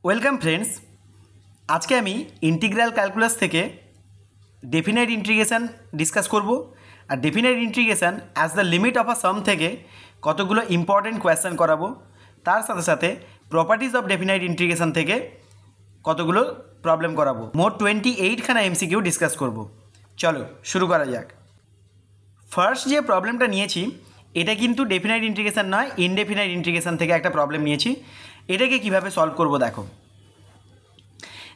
Welcome friends, আজকে আমি integral calculus থেকে ডেফিনাইট ইন্টিগ্রেশন ডিসকাস করব। আর definite integration as the limit of a sum থেকে কতগুলো ইম্পর্টেন্ট কোয়েশ্চেন করাবো, তার সাথে সাথে প্রপার্টিজ অফ ডেফিনাইট ইন্টিগ্রেশন থেকে কতগুলো প্রবলেম করাবো। মোট 28খানা এমসিকিউ ডিসকাস করব। চলো শুরু করা যাক। ফার্স্ট যে প্রবলেমটা নিয়েছি এটা কিন্তু ডেফিনাইট ইন্টিগ্রেশন নয়, ইনডেফিনাইট ইন্টিগ্রেশন থেকে একটা প্রবলেম নিয়েছি। এটাকে কিভাবে সলভ করব দেখো।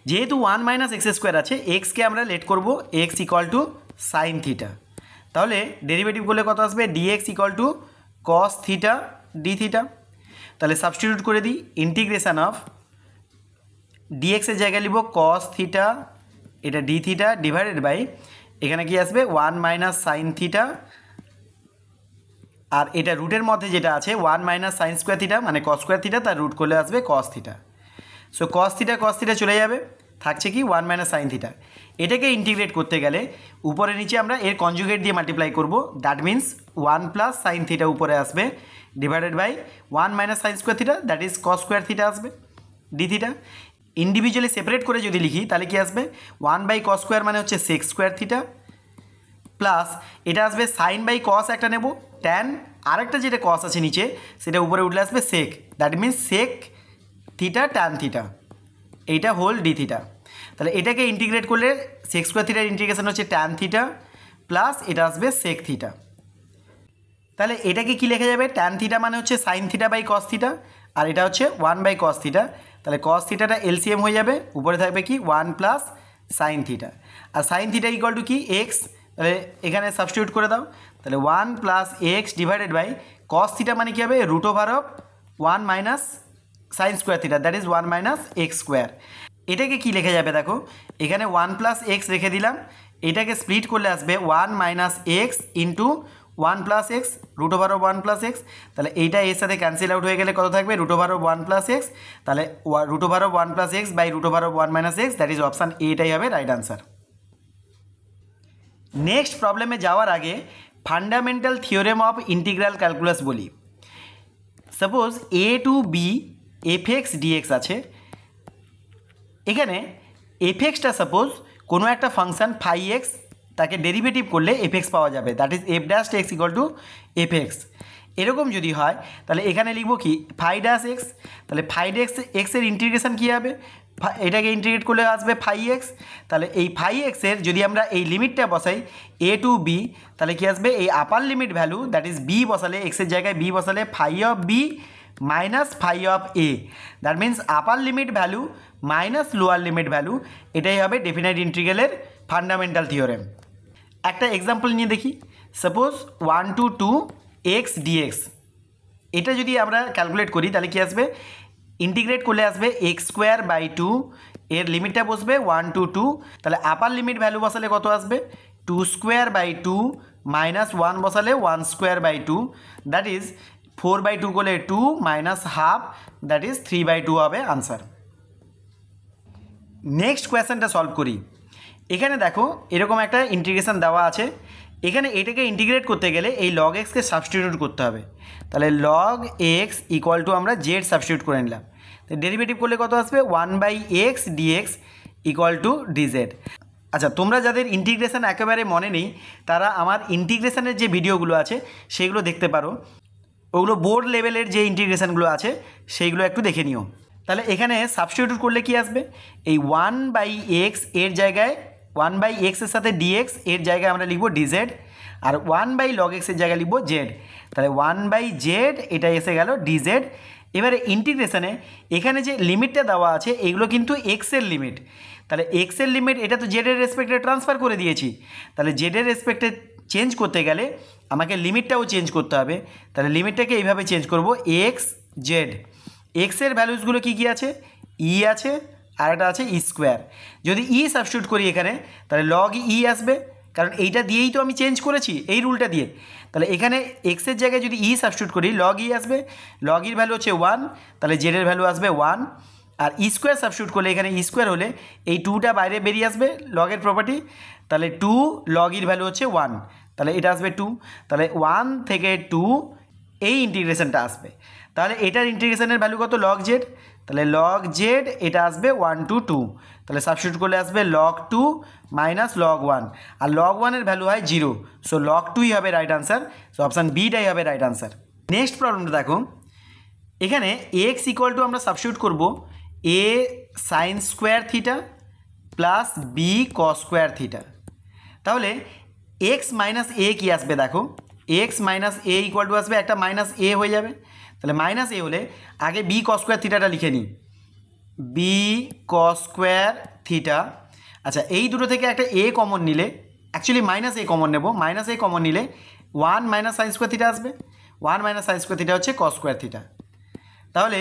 যেহেতু 1 মাইনাস এক্স স্কোয়ার আছে, এক্সকে আমরা লেট করব x equal to sine theta. তাহলে ডেরিভেটিভ করলে কত আসবে? Dx equal to cos theta d theta. তাহলে সাবস্টিটিউট করে দিই, ইন্টিগ্রেশন অফ ডিএক্সের জায়গায় লিখব কস থিটা, এটা ডি থিটা ডিভাইডেড বাই এখানে কি আসবে 1 মাইনাস সাইন থিটা, আর এটা রুটের মধ্যে যেটা আছে 1 মাইনাস সাইন স্কোয়ার থিটা মানে কস স্কোয়ার থিটা, তার রুট করলে আসবে cos theta. So cos theta চলে যাবে, থাকছে কি 1 মাইনাস সাইন থিটা। এটাকে ইন্টিগ্রেট করতে গেলে উপরে নিচে আমরা এর কনজুগেট দিয়ে মাল্টিপ্লাই করব। That means 1 plus sine theta উপরে আসবে divided by 1 minus sine square theta, that is cos square theta আসবে ডি থিটা। ইন্ডিভিজুয়ালি সেপারেট করে যদি লিখি তাহলে কি আসবে? 1 বাই কস স্কোয়ার মানে হচ্ছে সেক স্কোয়ার থিটা, প্লাস এটা আসবে সাইন বাই কস একটা নেব, ট্যান, আরেকটা যেটা কস আছে নিচে সেটা উপরে উঠলে আসবে sec, that means sec theta tan theta, এইটা হোল ডি থিটা। তাহলে এটাকে ইন্টিগ্রেট করলে সেক স্কোয়ার থিটার ইন্টিগ্রেশন হচ্ছে ট্যান থিটা, প্লাস এটা আসবে সেক থিটা। তাহলে এটাকে কি লেখা যাবে? ট্যান থিটা মানে হচ্ছে sine theta by cos theta, আর এটা হচ্ছে 1 বাই কস থিটা। তাহলে কস থিটাটা এলসিএম হয়ে যাবে, উপরে থাকবে কি 1 প্লাস সাইন থিটা, আর সাইন থিটা ইকুয়াল টু কি এক্স। তাহলে এখানে সাবস্টিটিউট করে দাও, তাহলে 1 plus x divided by cos theta মানে কী হবে? Root over of 1 minus sine square theta, that is 1 minus x square. এটাকে কি লেখা যাবে দেখো, এখানে 1 প্লাস এক্স রেখে দিলাম, এটাকে স্প্লিট করলে আসবে 1 minus x into 1 plus x root over of 1 plus x. তাহলে এইটা এর সাথে ক্যান্সেল আউট হয়ে গেলে কত থাকবে? Root over of 1 plus x. তাহলে root over of 1 plus x by root over of 1 minus x, that is option এটাই হবে রাইট আনসার। নেক্সট প্রবলেমে যাওয়ার আগে fundamental theorem of integral calculus বলি। Suppose a to b f x dx আছে, এখানে f এক্সটা সাপোজ কোনো একটা ফাংশান ফাই এক্স, তাকে ডেরিভেটিভ করলে এফ এক্স পাওয়া যাবে, that is f dash x equal to f x. এরকম যদি হয় তাহলে এখানে লিখবো কি ফাই ড্যাশ এক্স। তাহলে ফাই ড্যাশ এক্সের ইন্টিগ্রেশন কী হবে? এটাকে ইন্টিগ্রেট করলে আসবে ফাই এক্স। তাহলে এই ফাই এক্সের যদি আমরা এই লিমিটটা বসাই এ টু বি, তাহলে কী আসবে? এই upper limit value that is b বসালে, এক্সের জায়গায় বি বসালে phi of b minus phi of a, that means upper limit value minus lower limit value. এটাই হবে ডেফিনাইট ইন্টিগ্রালের ফান্ডামেন্টাল থিওরেম। একটা এক্সাম্পল নিয়ে দেখি। সাপোজ 1 টু 2 এক্স ডিএক্স, এটা যদি আমরা ক্যালকুলেট করি তাহলে কি আসবে? ইন্টিগ্রেট করলে আসবে এক্স স্কোয়ার বাই 2, এর লিমিটটা বসবে 1 টু 2। তাহলে আপার লিমিট ভ্যালু বসালে কত আসবে? 2 স্কোয়ার বাই 2 মাইনাস 1 বসালে 1 square by 2, that is 4 by 2 করলে 2 minus half, that is 3 by 2 হবে আনসার। নেক্সট কোয়েশ্চেনটা সলভ করি। এখানে দেখো এরকম একটা ইন্টিগ্রেশন দেওয়া আছে, এখানে এটাকে ইন্টিগ্রেট করতে গেলে এই লগ এক্সকে সাবস্টিটিউট করতে হবে। তাহলে লগ এক্স ইকুয়াল টু আমরা জেড সাবস্টিটিউট করে নিলাম, তো ডেরিভেটিভ করলে কত আসবে? 1 by x dx equal to dz. আচ্ছা, তোমরা যাদের ইন্টিগ্রেশন একেবারে মনে নেই তারা আমার ইন্টিগ্রেশনের যে ভিডিওগুলো আছে সেগুলো দেখতে পারো, ওগুলো বোর্ড লেভেলের যে ইন্টিগ্রেশনগুলো আছে সেইগুলো একটু দেখে নিও। তাহলে এখানে সাবস্টিটিউট করলে কি আসবে? এই 1 বাই এক্স এর জায়গায় 1 বাই এক্সের সাথে ডিএক্স এর জায়গায় আমরা লিখব ডিজেড, আর 1 বাই লগ এক্সের জায়গায় লিখব জেড। তাহলে 1 বাই জেড এটা এসে গেল ডিজেড। এবারে ইন্টিগ্রেশনে এখানে যে লিমিটটা দেওয়া আছে এগুলো কিন্তু এক্সের লিমিট, তাহলে এক্সের লিমিট এটা তো জেডের রেসপেক্টে ট্রান্সফার করে দিয়েছি, তাহলে জেডের রেসপেক্টে চেঞ্জ করতে গেলে আমাকে লিমিটটাও চেঞ্জ করতে হবে। তাহলে লিমিটটাকে এইভাবে চেঞ্জ করব, এক্স জেড। এক্সের ভ্যালুসগুলো কী কী আছে? ই আছে, আর একটা আছে ই স্কোয়ার। যদি ই সাবস্টিটিউট করি এখানে তাহলে লগ ই আসবে, কারণ এইটা দিয়েই তো আমি চেঞ্জ করেছি এই রুলটা দিয়ে। তাহলে এখানে এক্সের জায়গায় যদি ই সাবস্টিটিউট করি লগ ই আসবে, লগ ইর ভ্যালু হচ্ছে 1, তাহলে জেডের ভ্যালু আসবে 1। আর ই স্কোয়ার সাবস্টিটিউট করলে এখানে ই স্কোয়ার হলে এই 2টা বাইরে বেরিয়ে আসবে লগের প্রপার্টি, তাহলে 2 লগ ইর ভ্যালু হচ্ছে 1, তাহলে এটা আসবে 2। তাহলে 1 থেকে 2 এই ইন্টিগ্রেশনটা আসবে। তাহলে এটার ইন্টিগ্রেশনের ভ্যালু কত? Log z. তাহলে লগ জেড এটা আসবে 1 to 2, তাহলে সাবস্টিটিউট করলে আসবে লগ 2 মাইনাস লগ 1, আর লগ 1-এর ভ্যালু হয় 0, সো লগ 2ই হবে রাইট আনসার, সো অপশান বিটাই হবে রাইট আনসার। নেক্সট প্রবলেমটা দেখো, এখানে এক্স ইকুয়াল টু আমরা সাবস্টিটিউট করব a sine square theta plus b cos square theta. তাহলে এক্স মাইনাস এ কী আসবে দেখো, x minus a equal to আসবে একটা মাইনাস এ হয়ে যাবে, তাহলে মাইনাস এ হলে আগে বি কস স্কোয়ার থিটাটা লিখে নিই, বি কস স্কোয়ার থিটা। আচ্ছা এই দুটো থেকে একটা এ কমন নিলে, অ্যাকচুয়ালি মাইনাস এ কমন নেব, মাইনাস এ কমন নিলে 1 মাইনাস সাইন স্কোয়ার থিটা আসবে, 1 মাইনাস সাইন স্কোয়ার থিটা হচ্ছে কস স্কোয়ার থিটা। তাহলে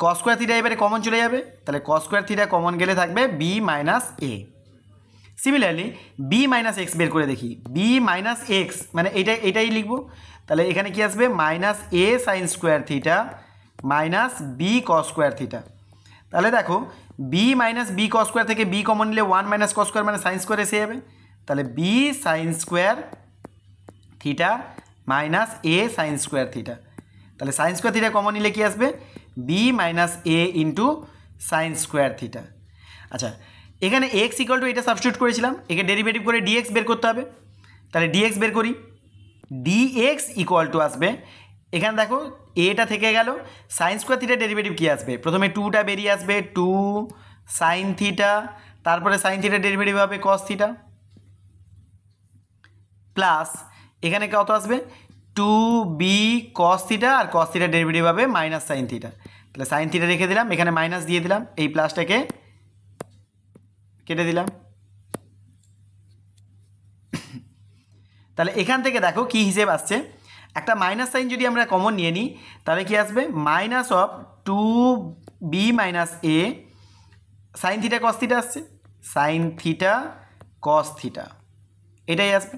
কস স্কোয়ার থিটা এবারে কমন চলে যাবে, তাহলে কস স্কোয়ার থিটা কমন গেলে থাকবে বি মাইনাস এ। সিমিলারলি বি মাইনাস এক্স বের করে দেখি, বি মাইনাস এক্স মানে এটাই লিখবো, তাহলে এখানে কি আসবে minus a sine square theta minus b cos square theta. তাহলে দেখো b minus b cos square থেকে বি কমন নিলে 1 মাইনাস কস স্কোয়ার মানে সাইন স্কোয়ার এসে যাবে, তাহলে b sine square theta minus a sine square theta. তাহলে sine square theta common নিলে কি আসবে b minus a into sine square theta. আচ্ছা এখানে এক্স ইকুয়াল টু এটা সাবস্টিটিউট করেছিলাম, একে ডেরিভেটিভ করে ডিএক্স বের করতে হবে, তাহলে ডিএক্স বের করি, ডিএক্স ইকুয়াল টু আসবে, এখানে দেখো এটা থেকে গেল, সাইন স্কোয়ার থিটা ডেরিভেটিভ কী আসবে, প্রথমে 2টা বেরিয়ে আসবে 2 সাইন থিটা, তারপরে সাইন থিটা ডেরিভেটিভ হবে কস থিটা, প্লাস এখানে কত আসবে 2b কস থিটা, আর কস থিটা ডেরিভেটিভ হবে মাইনাস সাইন থিটা, তাহলে সাইন থিটা রেখে দিলাম, এখানে মাইনাস দিয়ে দিলাম, এই প্লাসটাকে কেটে দিলাম। তাহলে এখান থেকে দেখো কি হিসেব আসছে, একটা মাইনাস সাইন যদি আমরা কমন নিয়ে নিই তাহলে কি আসবে minus of 2b minus a sign theta cos theta আসছে, সাইন থিটা কস থিটা এটাই আসবে।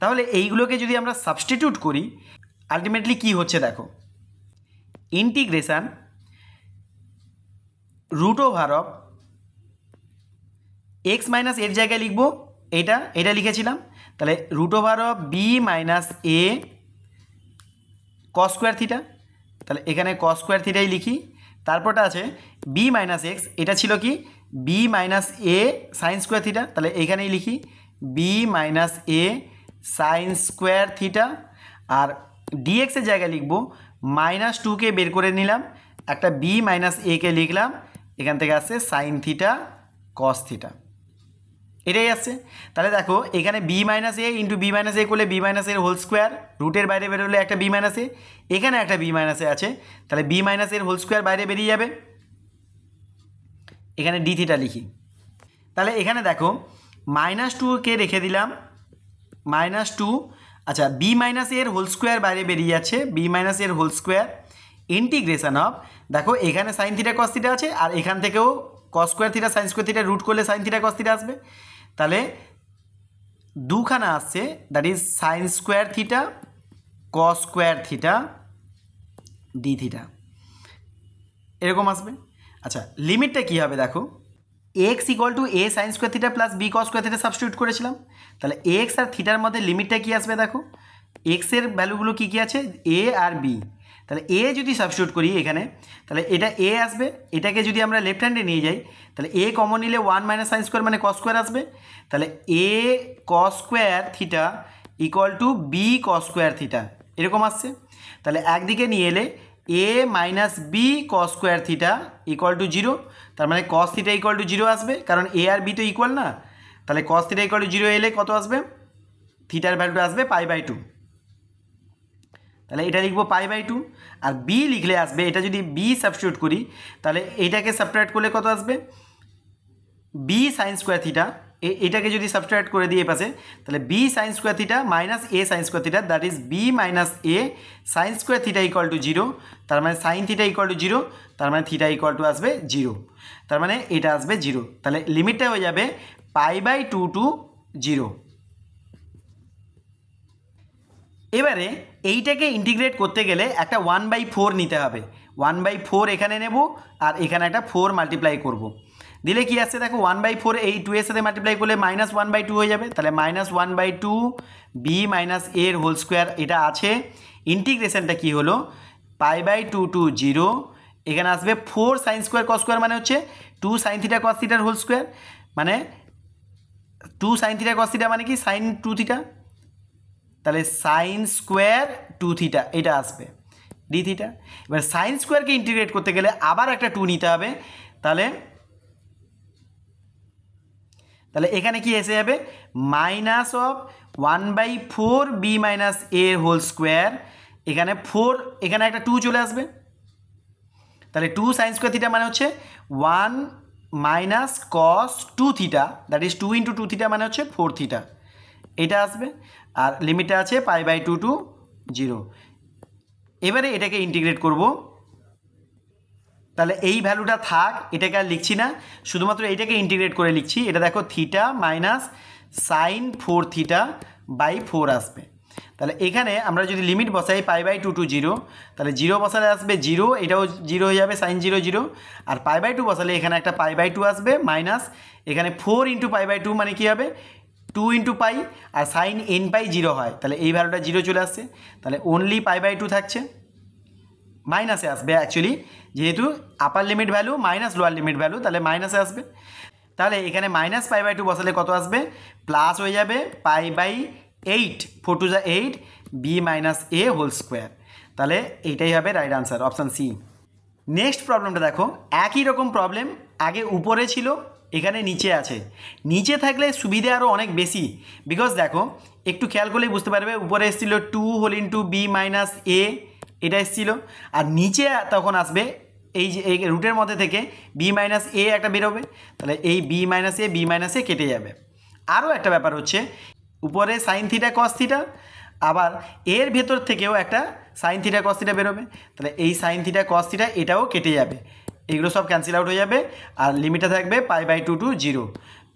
তাহলে এইগুলোকে যদি আমরা সাবস্টিটিউট করি আলটিমেটলি কি হচ্ছে দেখো, integration root over of x minus এর জায়গায় লিখবো এটা লিখেছিলাম, তাহলে root over of b minus a cos square theta, তাহলে এখানে কস স্কোয়ার থিটাই লিখি, তারপরটা আছে বি মাইনাস এক্স, এটা ছিল কি B minus a sine square theta, তাহলে এখানেই লিখি B minus a sine square theta, আর ডিএক্সের জায়গায় লিখবো মাইনাস 2কে বের করে নিলাম, একটা বি মাইনাস একে লিখলাম, এখান থেকে আসছে সাইন থিটা কস থিটা, এটাই আসছে। তাহলে দেখো এখানে B minus a into B minus এ করলে বি মাইনাস এর হোল স্কোয়ার, রুটের বাইরে বেরোলে একটা বি মাইনাস এ, এখানে একটা বি মাইনাস এ আছে, তাহলে বি মাইনাস এর হোল স্কোয়ার বাইরে বেরিয়ে যাবে, এখানে ডি থিটা লিখি। তাহলে এখানে দেখো মাইনাস 2কে রেখে দিলাম, মাইনাস 2, আচ্ছা বি মাইনাস এর হোল স্কোয়ার বাইরে বেরিয়ে যাচ্ছে, বি মাইনাস এর হোল স্কোয়ার ইন্টিগ্রেশন অফ, দেখো এখানে সাইন থিটা কস থিটা আছে, আর এখান থেকেও cos square theta sine square theta root করলে সাইন থিটা কস থিটা আসবে, তাহলে দুখানা আসছে, that is sine square theta cos square theta d theta এরকম আসবে। আচ্ছা লিমিটটা কী হবে দেখো, x equal to a sine square theta plus b cos square theta substitute করেছিলাম, তাহলে এক্স আর থিটার মধ্যে লিমিটটা কী আসবে দেখো, এক্সের ভ্যালুগুলো কী কী আছে এ আর বি, তাহলে এ যদি সাবস্টিটিউট করি এখানে তাহলে এটা এ আসবে, এটাকে যদি আমরা লেফট হ্যান্ডে নিয়ে যাই তাহলে এ কমন নিলে 1 মাইনাস সাইন স্কোয়ার মানে কস স্কোয়ার আসবে, তাহলে a cos square theta equal to b cos square theta এরকম আসছে, তাহলে একদিকে নিয়ে এলে a minus b cos square theta equal to 0, তার মানে কস থিটা ইকুয়াল টু 0 আসবে, কারণ এ আর বি তো ইকুয়াল না, তাহলে কস থিটা ইকুয়াল টু 0 এলে কত আসবে, থিটার ভ্যালুটা আসবে π/2, তাহলে এটা লিখবো π/2, আর বি লিখলে আসবে, এটা যদি বি সাবস্টিটিউট করি তাহলে এইটাকে সাবট্রাক্ট করলে কত আসবে বি সাইন স্কোয়ার থিটা, এটাকে যদি সাবট্রাক্ট করে দিয়ে পাশে তাহলে b sine square theta minus a sine square theta, that is b minus a sine square theta equal to 0, তার মানে সাইন থিটা ইকুয়াল টু 0, তার মানে থিটা ইকুয়াল টু আসবে 0, তার মানে এটা আসবে 0, তাহলে লিমিটটা হয়ে যাবে π/2 টু 0। এবারে এইটাকে ইন্টিগ্রেট করতে গেলে একটা 1/4 নিতে হবে, 1/4 এখানে নেব আর এখানে একটা 4 মাল্টিপ্লাই করব, দিলে কি আসছে দেখো 1/4 এই 2 এর সাথে মাল্টিপ্লাই করলে -1/2 হয়ে যাবে, তাহলে -1/2 বি মাইনাস এর হোল স্কোয়ার এটা আছে, ইন্টিগ্রেশনটা কি হলো π/2 টু 0 এখানে আসবে 4 সাইন স্কোয়ার কস স্কোয়ার মানে হচ্ছে 2 সাইন থিটা কস থিটার হোল স্কোয়ার, মানে 2 সাইন থিটা কস থিটা মানে কি সাইন 2 থিটা, তাহলে সাইন স্কোয়ার 2 থিটা এটা আসবে ডি থিটা। এবার সাইন স্কোয়ারকে ইন্টিগ্রেট করতে গেলে আবার একটা 2 নিতে হবে, তাহলে এখানে কি এসে যাবে minus of 1/4 b minus a whole square, এখানে 4 এখানে একটা 2 চলে আসবে, তাহলে 2 সাইন স্কোয়ার থিটা মানে হচ্ছে 1 minus cos 2 theta, that is 2 into 2 theta মানে হচ্ছে 4 থিটা এটা আসবে, আর লিমিটটা আছে π/2 টু 0। এবারে এটাকে ইন্টিগ্রেট করব, তাহলে এই ভ্যালুটা থাক, এটাকে আর লিখছি না, শুধুমাত্র এইটাকে ইন্টিগ্রেট করে লিখছি। এটা দেখো theta minus sine 4 theta by 4 আসবে। তাহলে এখানে আমরা যদি লিমিট বসাই π/2 টু 0, তাহলে 0 বসালে আসবে 0, এটাও 0 হয়ে যাবে সাইন 0 0, আর π/2 বসালে এখানে একটা π/2 আসবে মাইনাস এখানে 4 ইন্টু π/2 মানে কী হবে 2 ইন্টু পাই, আর সাইন n পাই 0 হয়, তাহলে এই ভ্যালুটা 0 চলে আসছে, তাহলে অনলি π/2 থাকছে, মাইনাসে আসবে অ্যাকচুয়ালি, যেহেতু আপার limit value minus lower limit value, তাহলে মাইনাসে আসবে। তাহলে এখানে মাইনাস π/2 বসালে কত আসবে প্লাস হয়ে যাবে π/8, 4 to 8 b minus a whole square, তাহলে এইটাই হবে right answer, option c. Next প্রবলেমটা দেখো, একই রকম প্রবলেম, আগে উপরে ছিল এখানে নিচে আছে, নিচে থাকলে সুবিধে আরও অনেক বেশি, বিকজ দেখো একটু খেয়াল করলেই বুঝতে পারবে উপরে এসেছিল 2 হোল ইন্টু বি মাইনাস এ এটা এসেছিল, আর নিচে তখন আসবে এই যে এই রুটের মধ্যে থেকে বি মাইনাস এ একটা বেরোবে, তাহলে এই বি মাইনাস এ কেটে যাবে। আরও একটা ব্যাপার হচ্ছে উপরে সাইন থিটা কস থিটা, আবার এর ভেতর থেকেও একটা সাইন থিটা কস থিটা বেরোবে, তাহলে এই সাইন থিটা কস থিটা এটাও কেটে যাবে, এগুলো সব ক্যান্সেল আউট হয়ে যাবে, আর লিমিটটা থাকবে π/2 টু 0,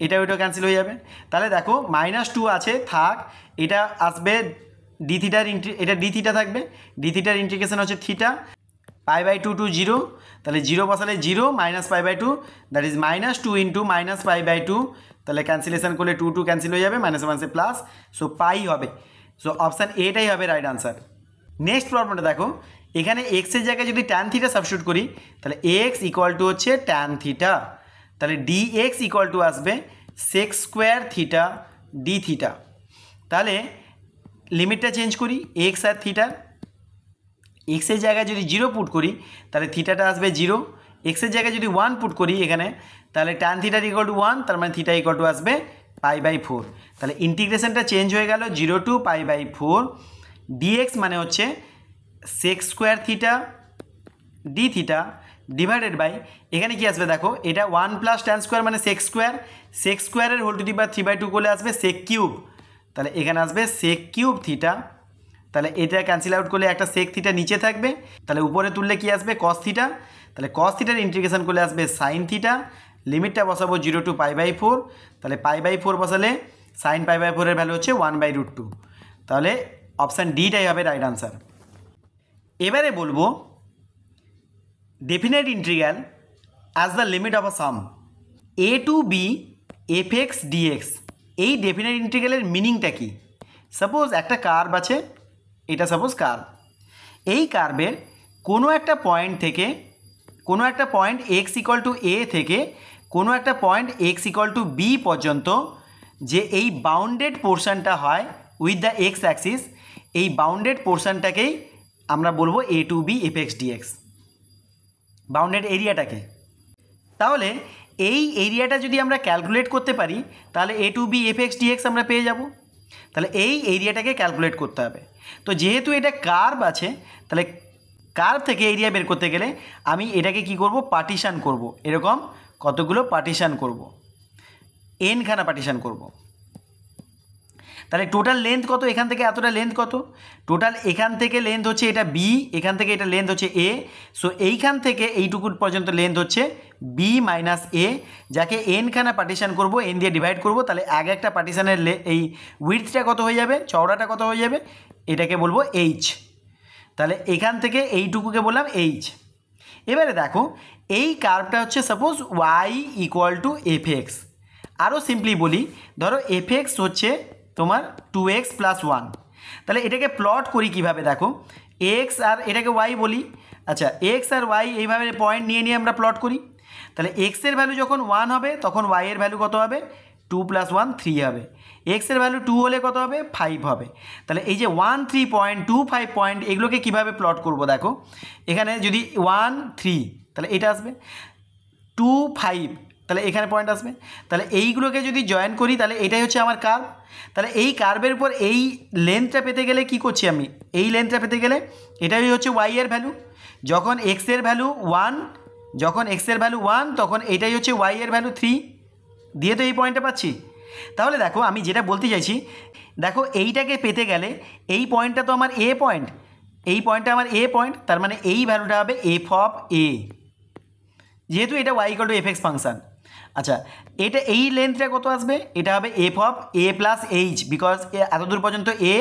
এটাও ক্যান্সেল হয়ে যাবে। তাহলে দেখো -2 আছে থাক, এটা আসবে ডি থিটার এটা ডি থিটা থাকবে, ডি থিটার ইন্টিগ্রেশন হচ্ছে থিটা π/2 টু 0, তাহলে 0 বসালে 0 minus π/2 that is -2 into minus π/2, তাহলে ক্যান্সেলেশন করলে 2 2 ক্যান্সেল হয়ে যাবে, মাইনাস মাইনাসে প্লাস, সো পাই হবে, সো অপশান এটাই হবে রাইট আনসার। নেক্সট প্রবলেমটা দেখো, এখানে এক্সের জায়গায় যদি ট্যান থিটা সাবস্টিটিউট করি, তাহলে এক্স ইকুয়াল টু হচ্ছে ট্যান থিটা, তাহলে dx ইকুয়াল টু আসবে sec square theta d theta. তাহলে লিমিটটা চেঞ্জ করি এক্স আর থিটার, এক্সের জায়গায় যদি 0 পুট করি তাহলে থিটাটা আসবে 0, এক্সের জায়গায় যদি 1 পুট করি এখানে, তাহলে ট্যান থিটার ইকুয়াল টু 1, তার মানে থিটা ইকুয়াল টু আসবে π/4, তাহলে ইন্টিগ্রেশনটা চেঞ্জ হয়ে গেল 0 টু π/4, dx মানে হচ্ছে sec square theta d theta divided by, এখানে কি আসবে দেখো এটা 1 প্লাস ট্যান স্কোয়ার মানে সেক স্কোয়ারের হোল টু দি পাওয়ার 3/2 করলে আসবে সেক কিউব, তাহলে এখানে আসবে সেক কিউব থিটা, তাহলে এটা ক্যান্সেল আউট করলে একটা সেক থিটা নিচে থাকবে, তাহলে উপরে তুললে কি আসবে কস থিটা, তাহলে কস থিটার ইন্টিগ্রেশন করলে আসবে সাইন থিটা, লিমিটটা বসাবো 0 টু π/4, তাহলে π/4 বসালে সাইন π/4 এর ভ্যালু হচ্ছে 1/√2, তাহলে অপশান ডিটাই হবে রাইট আনসার। এবারে বলবো definite integral as the limit of a sum a to b fx dx, এই ডেফিনেট ইন্টিগ্রালের মিনিংটা কি? সাপোজ একটা কার্ভ আছে, এটা সাপোজ কার্ভ, এই কার্ভের কোনো একটা পয়েন্ট থেকে কোনো একটা point x equal to a থেকে কোনো একটা point x equal to b পর্যন্ত যে এই বাউন্ডেড পোর্শনটা হয় উইথ দ্য এক্স অ্যাক্সিস, এই বাউন্ডেড পোর্শনটাকেই আমরা বলবো a to b fx dx, bounded এরিয়াটাকে। তাহলে এই এরিয়াটা যদি আমরা ক্যালকুলেট করতে পারি তাহলে a to b fx dx আমরা পেয়ে যাব, তাহলে এই এরিয়াটাকে ক্যালকুলেট করতে হবে। তো যেহেতু এটা কার্ভ আছে, তাহলে কার্ভ থেকে এরিয়া বের করতে গেলে আমি এটাকে কি করব পার্টিশন করব, এরকম কতগুলো পার্টিশন করব, এনখানা পার্টিশন করব। তাহলে টোটাল লেন্থ কত, এখান থেকে এতটা লেন্থ কত, টোটাল এখান থেকে লেন্থ হচ্ছে এটা বি, এখান থেকে এটা লেন্থ হচ্ছে এ, সো এইখান থেকে এইটুকুর পর্যন্ত লেন্থ হচ্ছে বি মাইনাস এ, যাকে এনখানা পার্টিশন করব, এন দিয়ে ডিভাইড করব, তাহলে আগে একটা পার্টিশনের এই উইডথটা কত হয়ে যাবে, চওড়াটা কত হয়ে যাবে, এটাকে বলবো এইচ, তাহলে এখান থেকে এইটুকুকে বললাম এইচ। এবারে দেখো এই কার্ভটা হচ্ছে suppose y equal to fx, আরও সিম্পলি বলি, ধরো fx হচ্ছে তোমার 2x + 1, তাহলে এটাকে প্লট করি কিভাবে, দেখো এক্স আর এটাকে ওয়াই বলি, আচ্ছা এক্স আর ওয়াই এইভাবে পয়েন্ট নিয়ে নিয়ে আমরা প্লট করি। তাহলে এক্সের ভ্যালু যখন 1 হবে তখন ওয়াইয়ের ভ্যালু কত হবে, 2 + 1 3 হবে। এক্সের ভ্যালু 2 হলে কত হবে, 5 হবে। তাহলে এই যে 1 3 পয়েন্ট 2 5 পয়েন্ট এগুলোকে কীভাবে প্লট করব দেখো, এখানে যদি 1 3 তাহলে এটা আসবে, 2 5 তাহলে এখানে পয়েন্ট আসবে। তাহলে এইগুলোকে যদি জয়েন করি তাহলে এটাই হচ্ছে আমার কার্ভ। তাহলে এই কার্ভের উপর এই লেন্থটা পেতে গেলে কি করছি আমি, এই লেন্থটা পেতে গেলে এটাই হচ্ছে ওয়াই এর ভ্যালু। যখন এক্সের ভ্যালু 1, যখন এক্সের ভ্যালু 1 তখন এটাই হচ্ছে ওয়াই এর ভ্যালু 3 দিয়ে তো এই পয়েন্টটা পাচ্ছি। তাহলে দেখো আমি যেটা বলতে চাইছি, দেখো এইটাকে পেতে গেলে এই পয়েন্টটা তো আমার এ পয়েন্ট, এই পয়েন্টটা আমার এ পয়েন্ট, তার মানে এই ভ্যালুটা হবে এফ অফ এ, যেহেতু এটা y equal to f x function. আচ্ছা এটা এই লেন্থটা কত আসবে, এটা হবে f of a plus h, because এতদূর পর্যন্ত এ,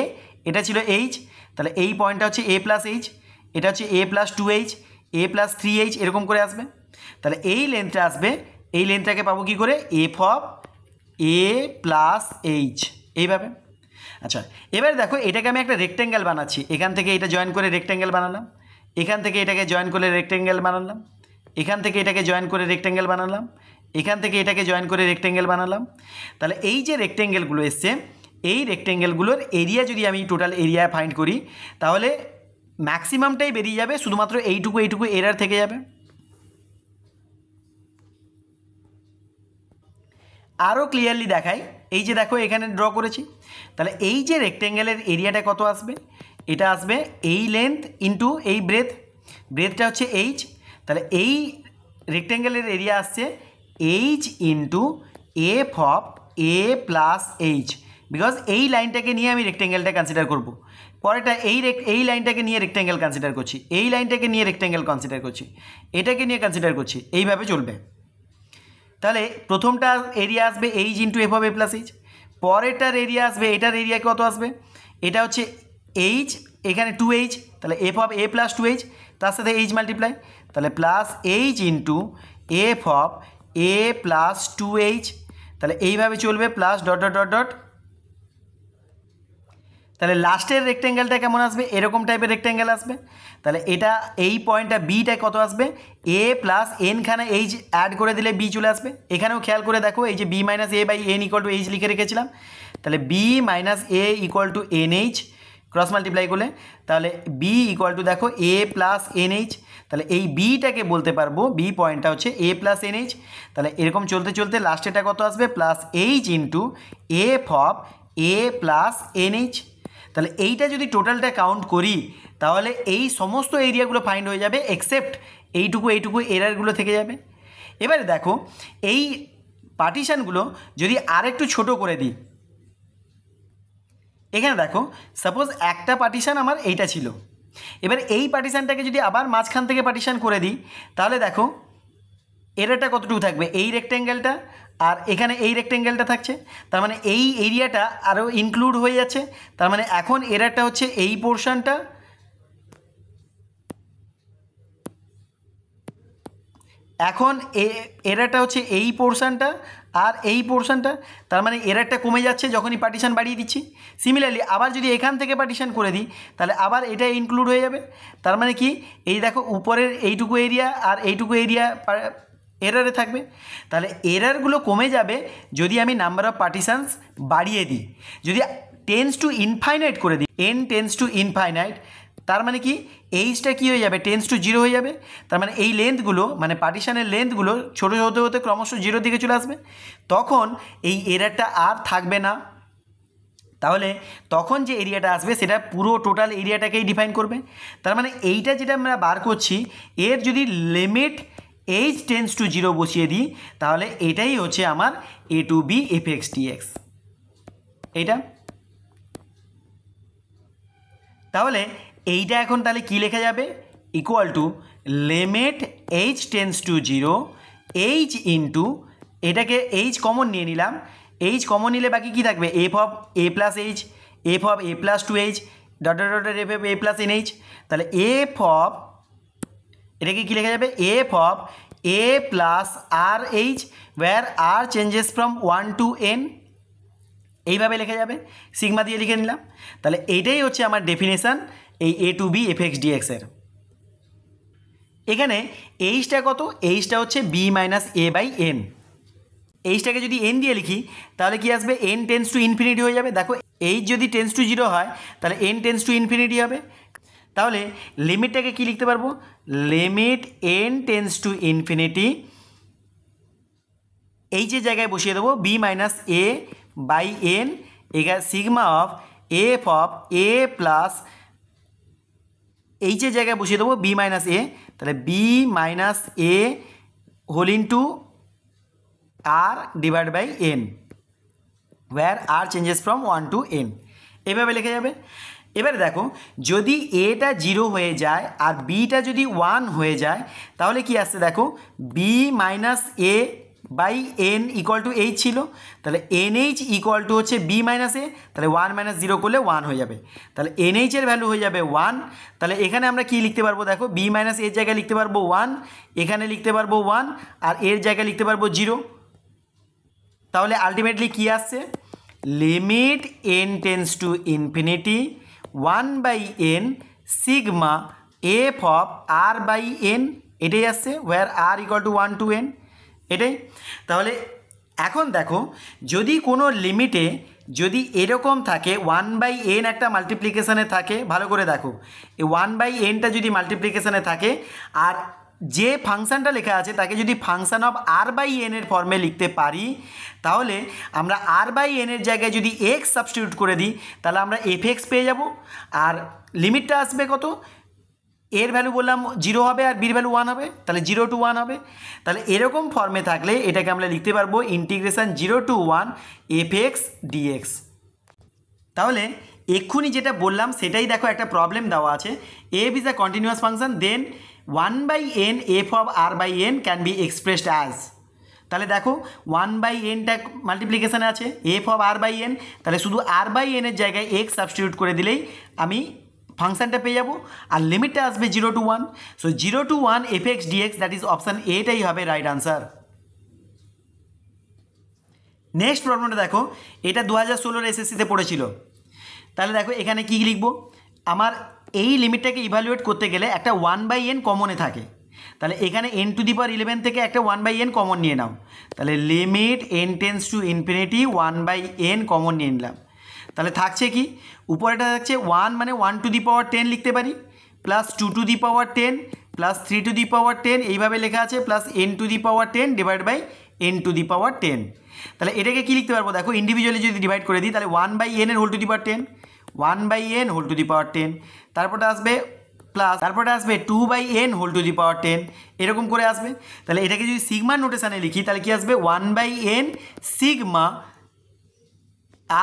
এটা ছিল এইচ, তাহলে এই পয়েন্টটা হচ্ছে এ প্লাস এইচ, এটা হচ্ছে এ প্লাস 2h, এ প্লাস 3h এরকম করে আসবে। তাহলে এই লেন্থটা আসবে, এই লেন্থটাকে পাবো কী করে, F of a plus H এইভাবে। আচ্ছা এবার দেখো এটাকে আমি একটা রেক্ট্যাঙ্গেল বানাচ্ছি, এখান থেকে এটা জয়েন করে রেক্ট্যাঙ্গেল বানালাম, এখান থেকে এটাকে জয়েন করে রেক্ট্যাঙ্গেল বানালাম, এখান থেকে এটাকে জয়েন করে রেক্ট্যাঙ্গেল বানালাম, এখান থেকে এটাকে জয়েন করে রেক্ট্যাঙ্গেল বানালাম। তাহলে এই যে রেক্ট্যাঙ্গেলগুলো এসছে, এই রেক্ট্যাঙ্গেলগুলোর এরিয়া যদি আমি টোটাল এরিয়া ফাইন্ড করি তাহলে ম্যাক্সিমামটাই বেরিয়ে যাবে, শুধুমাত্র এইটুকু এরার থেকে যাবে। আরও ক্লিয়ারলি দেখাই, এই যে দেখো এখানে ড্র করেছি, তাহলে এই যে রেক্ট্যাঙ্গেলের এরিয়াটা কত আসবে, এটা আসবে এই লেন্থ ইন্টু এই ব্রেথ, ব্রেথটা হচ্ছে এইচ, তাহলে এই রেক্ট্যাঙ্গেলের এরিয়া আসছে H into f of a plus h, because এই লাইনটাকে নিয়ে আমি রেক্ট্যাঙ্গেলটা কনসিডার করব। পরেরটা এই লাইনটাকে নিয়ে রেক্ট্যাঙ্গেল কনসিডার করছি, এই লাইনটাকে নিয়ে রেক্ট্যাঙ্গেল কনসিডার করছি, এটাকে নিয়ে কনসিডার করছি, এইভাবে চলবে। তাহলে প্রথমটা এরিয়া আসবে h into f of a plus h, পরেরটার এরিয়া আসবে, এটার এরিয়া কত আসবে, এটা হচ্ছে এইচ, এখানে 2h, তাহলে f of a plus 2h, তার সাথে এইচ মাল্টিপ্লাই, তাহলে plus H into f of a plus 2h, তাহলে এইভাবে চলবে, plus dot dot dot dot. তাহলে লাস্টের রেক্ট্যাঙ্গেলটা কেমন আসবে, এরকম টাইপের রেক্ট্যাঙ্গেল আসবে। তাহলে এটা এই পয়েন্টটা বিটা কত আসবে, এ প্লাস এনখানে এইচ অ্যাড করে দিলে বি চলে আসবে। এখানেও খেয়াল করে দেখো, এই যে b minus a by n equal to h লিখে রেখেছিলাম, তাহলে b minus a equal to n h cross multiply করলে, তাহলে বি ইকুয়াল টু দেখো এ প্লাস এন এইচ, তাহলে এই বিটাকে বলতে পারবো, বি পয়েন্টটা হচ্ছে এ প্লাস এন এইচ। তাহলে এরকম চলতে চলতে লাস্টেটা কত আসবে, plus H into f of a plus n h. তাহলে এইটা যদি টোটালটা কাউন্ট করি তাহলে এই সমস্ত এরিয়াগুলো ফাইন্ড হয়ে যাবে, এক্সেপ্ট এইটুকু এরারগুলো থেকে যাবে। এবারে দেখো এই পার্টিশানগুলো যদি আরেকটু ছোট করে দিই, এখানে দেখো সাপোজ একটা পার্টিশান আমার এইটা ছিল, এবার এই পার্টিশানটাকে যদি আবার মাঝখান থেকে পার্টিশান করে দিই তাহলে দেখো এরারটা কতটুকু থাকবে, এই রেক্ট্যাঙ্গেলটা আর এখানে এই রেক্ট্যাঙ্গেলটা থাকছে, তার মানে এই এরিয়াটা আরও ইনক্লুড হয়ে যাচ্ছে। তার মানে এখন এরারটা হচ্ছে এই পোর্শনটা, এখন এরারটা হচ্ছে এই পোর্শনটা আর এই পোর্শনটা, তার মানে এরারটা কমে যাচ্ছে যখনই পার্টিশান বাড়িয়ে দিচ্ছি। সিমিলারলি আবার যদি এখান থেকে পার্টিশান করে দিই তাহলে আবার এটা ইনক্লুড হয়ে যাবে। তার মানে কি, এই দেখো উপরের এইটুকু এরিয়া আর এইটুকু এরিয়া এরারে থাকবে। তাহলে এরারগুলো কমে যাবে যদি আমি নাম্বার অফ পার্টিশানস বাড়িয়ে দিই, যদি টেন্স টু ইনফাইনাইট করে দিই, এন টেন্স টু ইনফাইনাইট, তার মানে কি এইচটা কী হয়ে যাবে, টেন্স টু 0 হয়ে যাবে। তার মানে এই লেন্থগুলো মানে পার্টিশানের লেন্থগুলো ছোটো হতে হতে ক্রমশ 0 দিকে চলে আসবে, তখন এই এরারটা আর থাকবে না। তাহলে তখন যে এরিয়াটা আসবে সেটা পুরো টোটাল এরিয়াটাকেই ডিফাইন করবে। তার মানে এইটা যেটা আমরা বার করছি, এর যদি লিমিট এইচ টেন্স টু 0 বসিয়ে দিই তাহলে এটাই হচ্ছে আমার a to b f x t x. এইটা তাহলে এইটা এখন তাহলে কী লেখা যাবে, equal to limit h tends to 0 h into, এটাকে এইচ কমন নিয়ে নিলাম, এইচ কমন নিলে বাকি কী থাকবে, f of a plus h, f of a plus 2h dot dot dot f of a plus n h. তাহলে f of, এটাকে কী লেখা যাবে, f of a plus R H where r changes from 1 to n, এইভাবে লেখা যাবে, sigma দিয়ে লিখে নিলাম। তাহলে এইটাই হচ্ছে আমার ডেফিনেশান এই a to b f x ডিএক্সের। এখানে এইচটা কত, এইচটা হচ্ছে b minus a by n. এইচটাকে যদি এন দিয়ে লিখি তাহলে কি আসবে, এন টেন্স টু ইনফিনিটি হয়ে যাবে। দেখো এইচ যদি টেন্স টু 0 হয় তাহলে এন টেন্স টু ইনফিনিটি হবে। তাহলে লিমিটটাকে কি লিখতে পারবো, limit n tends to infinity, এইচের জায়গায় বসিয়ে দেবো b minus a by n এগার sigma of f of a plus, এইচের জায়গায় বসিয়ে দেবো বি মাইনাস এ, তাহলে b minus a whole into r divide by n, where r changes from 1 to n, এভাবে লেখা যাবে। এবারে দেখো যদি এটা 0 হয়ে যায় আর বিটা যদি 1 হয়ে যায় তাহলে কি আসছে, দেখো b minus a by n equal to h ছিল, তাহলে এন এইচ ইকুয়াল টু হচ্ছে বি মাইনাস এ, তাহলে 1 মাইনাস 0 করলে 1 হয়ে যাবে, তাহলে এন এইচের ভ্যালু হয়ে যাবে 1। তাহলে এখানে আমরা কি লিখতে পারবো, দেখো বি মাইনাস এর জায়গায় লিখতে পারবো 1, এখানে লিখতে পারবো 1 আর এর জায়গায় লিখতে পারবো 0। তাহলে আলটিমেটলি কি আসছে, limit n tends to infinity 1 by n sigma f of r by n, এটাই আসছে, where r equal to 1 to n, এটাই। তাহলে এখন দেখো যদি কোনো লিমিটে যদি এরকম থাকে 1 বাই এন একটা মাল্টিপ্লিকেশানে থাকে, ভালো করে দেখো এই 1 বাই এনটা যদি মাল্টিপ্লিকেশানে থাকে আর যে ফাংশানটা লেখা আছে তাকে যদি function of r by n এর ফর্মে লিখতে পারি তাহলে আমরা আর বাই এন এর জায়গায় যদি এক্স সাবস্টিটিউট করে দিই তাহলে আমরা এফ এক্স পেয়ে যাব, আর লিমিটটা আসবে কত, এর ভ্যালু বললাম 0 হবে আর বির ভ্যালু 1 হবে, তাহলে 0 to 1 হবে। তাহলে এরকম ফর্মে থাকলে এটাকে আমরা লিখতে পারবো integration 0 to 1 f x dx. তাহলে এক্ষুনি যেটা বললাম সেটাই দেখো একটা প্রবলেম দেওয়া আছে, f is a continuous function then 1 by n f of r by n can be expressed as, তাহলে দেখো 1 বাই এনটা মাল্টিপ্লিকেশানে আছে f of r by n, তাহলে শুধু আর বাই এনের জায়গায় এক্স সাবস্টিটিউট করে দিলেই আমি ফাংশনটা পেয়ে যাবো, আর লিমিটটা আসবে 0 to 1, so 0 to 1 f x dx, that is option এটাই হবে রাইট আনসার। নেক্সট প্রবলেমটা দেখো, এটা 2016 এসএসসিতে পড়েছিল। তাহলে দেখো এখানে কি লিখবো, আমার এই লিমিটটাকে ইভ্যালুয়েট করতে গেলে একটা 1 বাই এন কমনে থাকে, তাহলে এখানে n টু দি পাওয়ার 11 থেকে একটা 1 বাই এন কমন নিয়ে নাও, তাহলে limit n tends to infinity 1 by n common নিয়ে নিলাম, তাহলে থাকছে কি, উপরেটা থাকছে 1 মানে 1 টু দি পাওয়ার 10 লিখতে পারি, plus 2 to the power 10 plus 3 to the power 10 এইভাবে লেখা আছে, plus n to the power 10 divide by n to the power 10। তাহলে এটাকে কি লিখতে পারবো, দেখো ইন্ডিভিজুয়ালি যদি ডিভাইড করে দিই তাহলে 1 বাই এন এর whole to the power 10, 1 by n whole to the power 10, তারপরটা আসবে প্লাস, তারপরটা আসবে 2 by n whole to the power 10, এরকম করে আসবে। তাহলে এটাকে যদি সিগমার নোটেশানে লিখি তাহলে কি আসবে, 1 by n sigma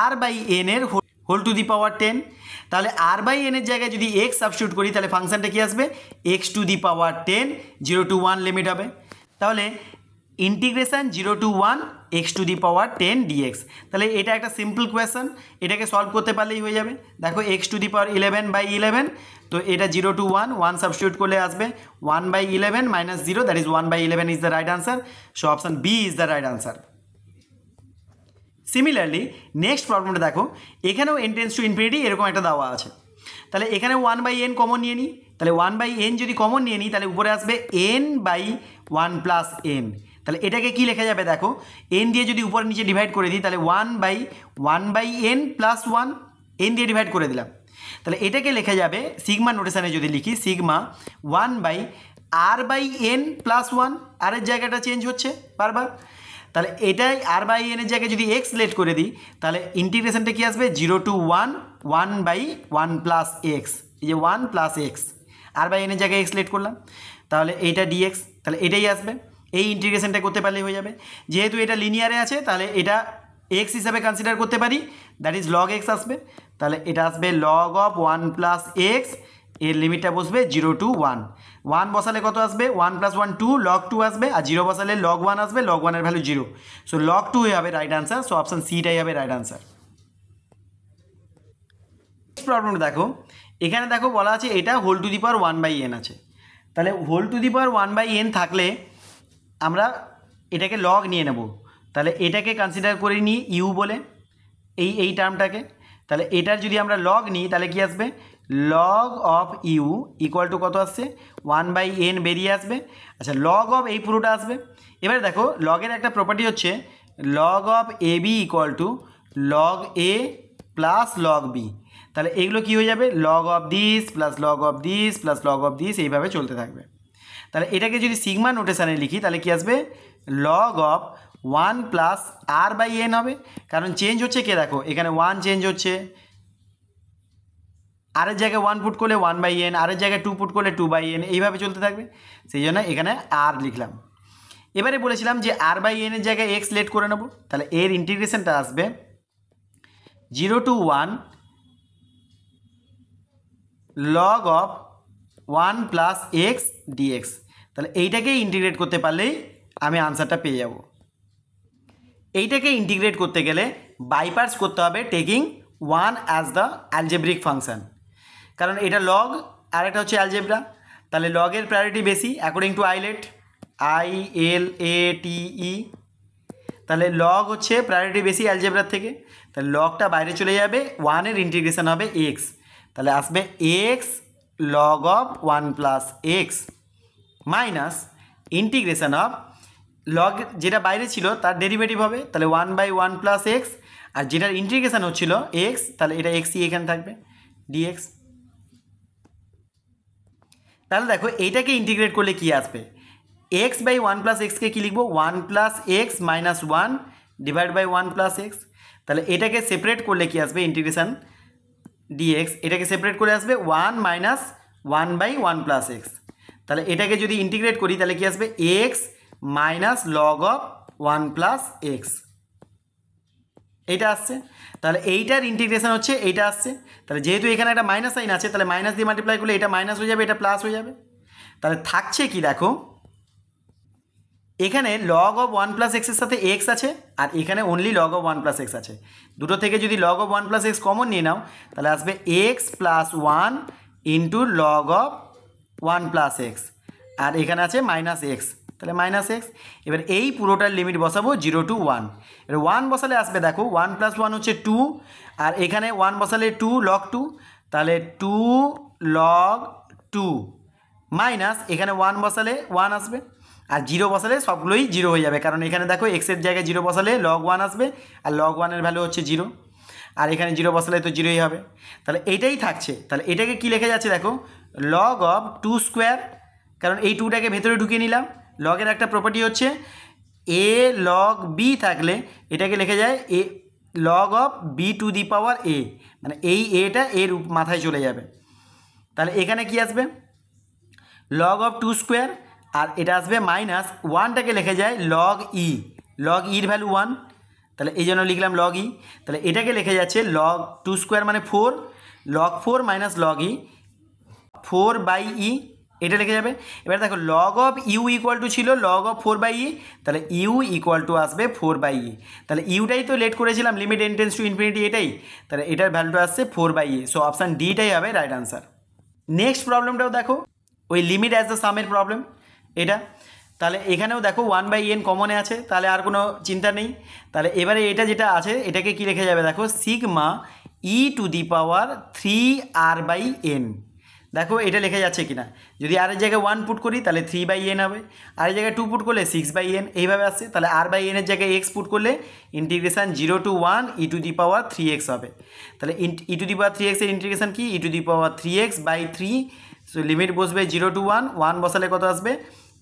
r by n এর হোল টু দি পাওয়ার 10, তাহলে আর বাই এন এর জায়গায় যদি এক্স সাবস্টিটিউট করি তাহলে ফাংশনটা কি আসবে, x to the power 10 0 to 1 লিমিট হবে, তাহলে integration 0 to 1 x to the power 10 dx. তাহলে এটা একটা সিম্পল কোয়েশ্চেন, এটাকে সলভ করতে পারলেই হয়ে যাবে। দেখো x to the power 11 by 11, তো এটা 0 to 1 1 সাবস্টিটিউট করলে আসবে 1 by 11 minus 0, that is 1 by 11 is the right answer, so option b is the right answer. Similarly next প্রবলেমটা দেখো, এখানেও n টেন্স টু ইনফিনিটি এরকম একটা দেওয়া আছে, তাহলে এখানে 1 বাই এন কমন নিয়ে নিই, তাহলে 1 বাই এন যদি কমন নিয়ে নিই তাহলে উপরে আসবে n বাই 1 প্লাস এন, তাহলে এটাকে কি লেখা যাবে, দেখো n দিয়ে যদি উপরে নিচে ডিভাইড করে দিই তাহলে 1 বাই এন প্লাস 1, n দিয়ে ডিভাইড করে দিলাম, তাহলে এটাকে লেখা যাবে সিগমা নোটেশানে যদি লিখি sigma 1 by r by n plus 1, r এর জায়গাটা চেঞ্জ হচ্ছে বারবার, তাহলে এটাই আর বাই এন এর জায়গায় যদি এক্স লেট করে দিই তাহলে ইন্টিগ্রেশনটা কি আসবে 0 to 1 1 বাই 1 প্লাস এক্স, এই যে 1 plus x, r by n এর জায়গায় এক্স লেট করলাম, তাহলে এইটা ডিএক্স, তাহলে এটাই আসবে, এই ইন্টিগ্রেশনটা করতে পারলেই হয়ে যাবে। যেহেতু এটা লিনিয়ারে আছে তাহলে এটা এক্স হিসাবে কনসিডার করতে পারি, দ্যাট ইজ লগ এক্স আসবে, তাহলে এটা আসবে লগ অফ 1 প্লাস এক্স, এর লিমিটটা বসবে 0 to 1, 1 বসালে কত আসবে 1 প্লাস 1 2 লগ 2 আসবে, আর 0 বসালে লগ 1 আসবে, লগ 1 এর ভ্যালু 0, সো লগ 2 হবে রাইট আনসার, সো অপশান সিটাই হবে রাইট আনসার। নেক্সট প্রবলেমটা দেখো, এখানে দেখো বলা আছে এটা whole to the power 1 by n আছে, তাহলে whole to the power 1 by n থাকলে আমরা এটাকে লগ নিয়ে নেব, তাহলে এটাকে কনসিডার করে নিই ইউ বলে এই টার্মটাকে, তাহলে এটার যদি আমরা লগ নিই তাহলে কি আসবে log of u equal to কত আসছে 1/n বেরিয়ে আসবে। আচ্ছা লগ অফ এই পুরোটা আসবে। এবারে দেখো লগের একটা প্রপার্টি হচ্ছে log of a b equal to log a plus log b. তাহলে এগুলো কী হয়ে যাবে log of this plus log of this plus log of this, এইভাবে চলতে থাকবে। তাহলে এটাকে যদি সিগমা নোটেশানে লিখি তাহলে কি আসবে log of 1 plus r by n হবে, কারণ চেঞ্জ হচ্ছে কে দেখো এখানে 1 চেঞ্জ হচ্ছে, আরের জায়গায় 1 পুট করলে 1/n, আরের জায়গায় 2 পুট করলে 2/n, এইভাবে চলতে থাকবে। সেই জন্য এখানে আর লিখলাম। এবারে বলেছিলাম যে r/n এর জায়গায় x লেট করে নেব, তাহলে এর ইন্টিগ্রেশনটা আসবে 0 to 1 log of 1 plus x dx. তাহলে এইটাকে ইন্টিগ্রেট করতে পারলেই আমি আনসারটা পেয়ে যাব। এইটাকে ইন্টিগ্রেট করতে গেলে বাইপার্টস করতে হবে taking 1 as the algebraic function, কারণ এটা লগ আর একটা হচ্ছে অ্যালজেব্রা। তাহলে লগের প্রায়োরিটি বেশি অ্যাকর্ডিং টু আইলেট ILATE। তাহলে লগ হচ্ছে প্রায়োরিটি বেশি অ্যালজেব্রার থেকে, তাহলে লগটা বাইরে চলে যাবে, 1-এর ইন্টিগ্রেশন হবে এক্স, তাহলে আসবে x log of 1 plus x minus integration of log যেটা বাইরে ছিল তার ডেরিভেটিভ হবে, তাহলে 1/1 প্লাস এক্স, আর যেটার ইন্টিগ্রেশন হচ্ছিল এক্স তাহলে এটা এক্সই এখানে থাকবে ডিএক্স। তাহলে দেখো এইটাকে ইন্টিগ্রেট করলে কি আসবে x/1 প্লাস এক্সকে কী লিখবো 1 plus x minus 1 divide by 1 plus x. তাহলে এটাকে সেপারেট করলে কি আসবে ইন্টিগ্রেশন ডিএক্স, এটাকে সেপারেট করে আসবে 1 মাইনাস 1/1 প্লাস এক্স। তাহলে এটাকে যদি ইন্টিগ্রেট করি তাহলে কি আসবে x minus log of 1 plus x, এইটা আসছে। তাহলে এইটার ইন্টিগ্রেশন হচ্ছে এইটা আসছে। তাহলে যেহেতু এখানে একটা মাইনাস সাইন আছে তাহলে মাইনাস দিয়ে মাল্টিপ্লাই করলে এটা মাইনাস হয়ে যাবে, এটা প্লাস হয়ে যাবে। তাহলে থাকছে কি দেখো এখানে লগ অফ 1 প্লাস এক্সের সাথে এক্স আছে, আর এখানে only log of 1 plus x আছে। দুটো থেকে যদি log of 1 plus x common নিয়ে নাও তাহলে আসবে x plus 1 into log of 1 plus x, আর এখানে আছে মাইনাস এক্স, তাহলে মাইনাস এক্স। এবার এই পুরোটার লিমিট বসাবো 0 to 1। এবার 1 বসালে আসবে দেখো 1 প্লাস 1 হচ্ছে 2, আর এখানে 1 বসালে 2 লগ 2, তাহলে 2 লগ 2 মাইনাস এখানে 1 বসালে 1 আসবে, আর 0 বসালে সবগুলোই 0 হয়ে যাবে, কারণ এখানে দেখো এক্সের জায়গায় 0 বসালে লগ 1 আসবে, আর লগ 1-এর ভ্যালু হচ্ছে 0, আর এখানে 0 বসালে তো 0ই হবে। তাহলে এইটাই থাকছে। তাহলে এটাকে কি লেখা যাচ্ছে দেখো লগ অফ 2 স্কোয়ার, কারণ এই 2টাকে ভেতরে ঢুকিয়ে নিলাম। লগের একটা প্রপার্টি হচ্ছে এ লগ বি থাকলে এটাকে লেখা যায় a log of b to the power a, মানে এই এটা এর মাথায় চলে যাবে। তাহলে এখানে কি আসবে লগ অফ 2 স্কোয়ার, আর এটা আসবে মাইনাস 1টাকে লেখা যায় লগ ই, লগ ইর ভ্যালু 1, তাহলে এই জন্য লিখলাম লগ ই। তাহলে এটাকে লেখা যাচ্ছে লগ 2 স্কোয়ার মানে 4, লগ 4 মাইনাস লগ ই 4/e, এটা লিখে যাবে। এবার দেখো log of u equal to ছিল লগ অফ 4/e, তাহলে ইউ ইকুয়াল টু আসবে 4/e। তাহলে ইউটাই তো লেট করেছিলাম limit n tends to infinity, এটাই, তাহলে এটার ভ্যালুটা আসছে 4/e। সো অপশান ডিটাই হবে রাইট আনসার। নেক্সট প্রবলেমটাও দেখো ওই লিমিট অ্যাজ দ্য সামের প্রবলেম এটা। তাহলে এখানেও দেখো 1/n কমনে আছে, তাহলে আর কোনো চিন্তা নেই। তাহলে এবারে এটা যেটা আছে এটাকে কি লেখা যাবে দেখো sigma E to the power 3r/n। দেখো এটা লেখা যাচ্ছে কিনা, যদি আর এর জায়গায় 1 পুট করি তাহলে 3/n হবে, আর এর জায়গায় 2 পুট করলে 6/n, এইভাবে আসছে। তাহলে r/n এর জায়গায় x পুট করলে integration 0 to 1 E to the power 3x হবে। তাহলে e to the power 3x এর ইন্টিগ্রেশান কি e to the power 3x/3। So limit বসবে 0 to 1, 1 বসালে কত আসবে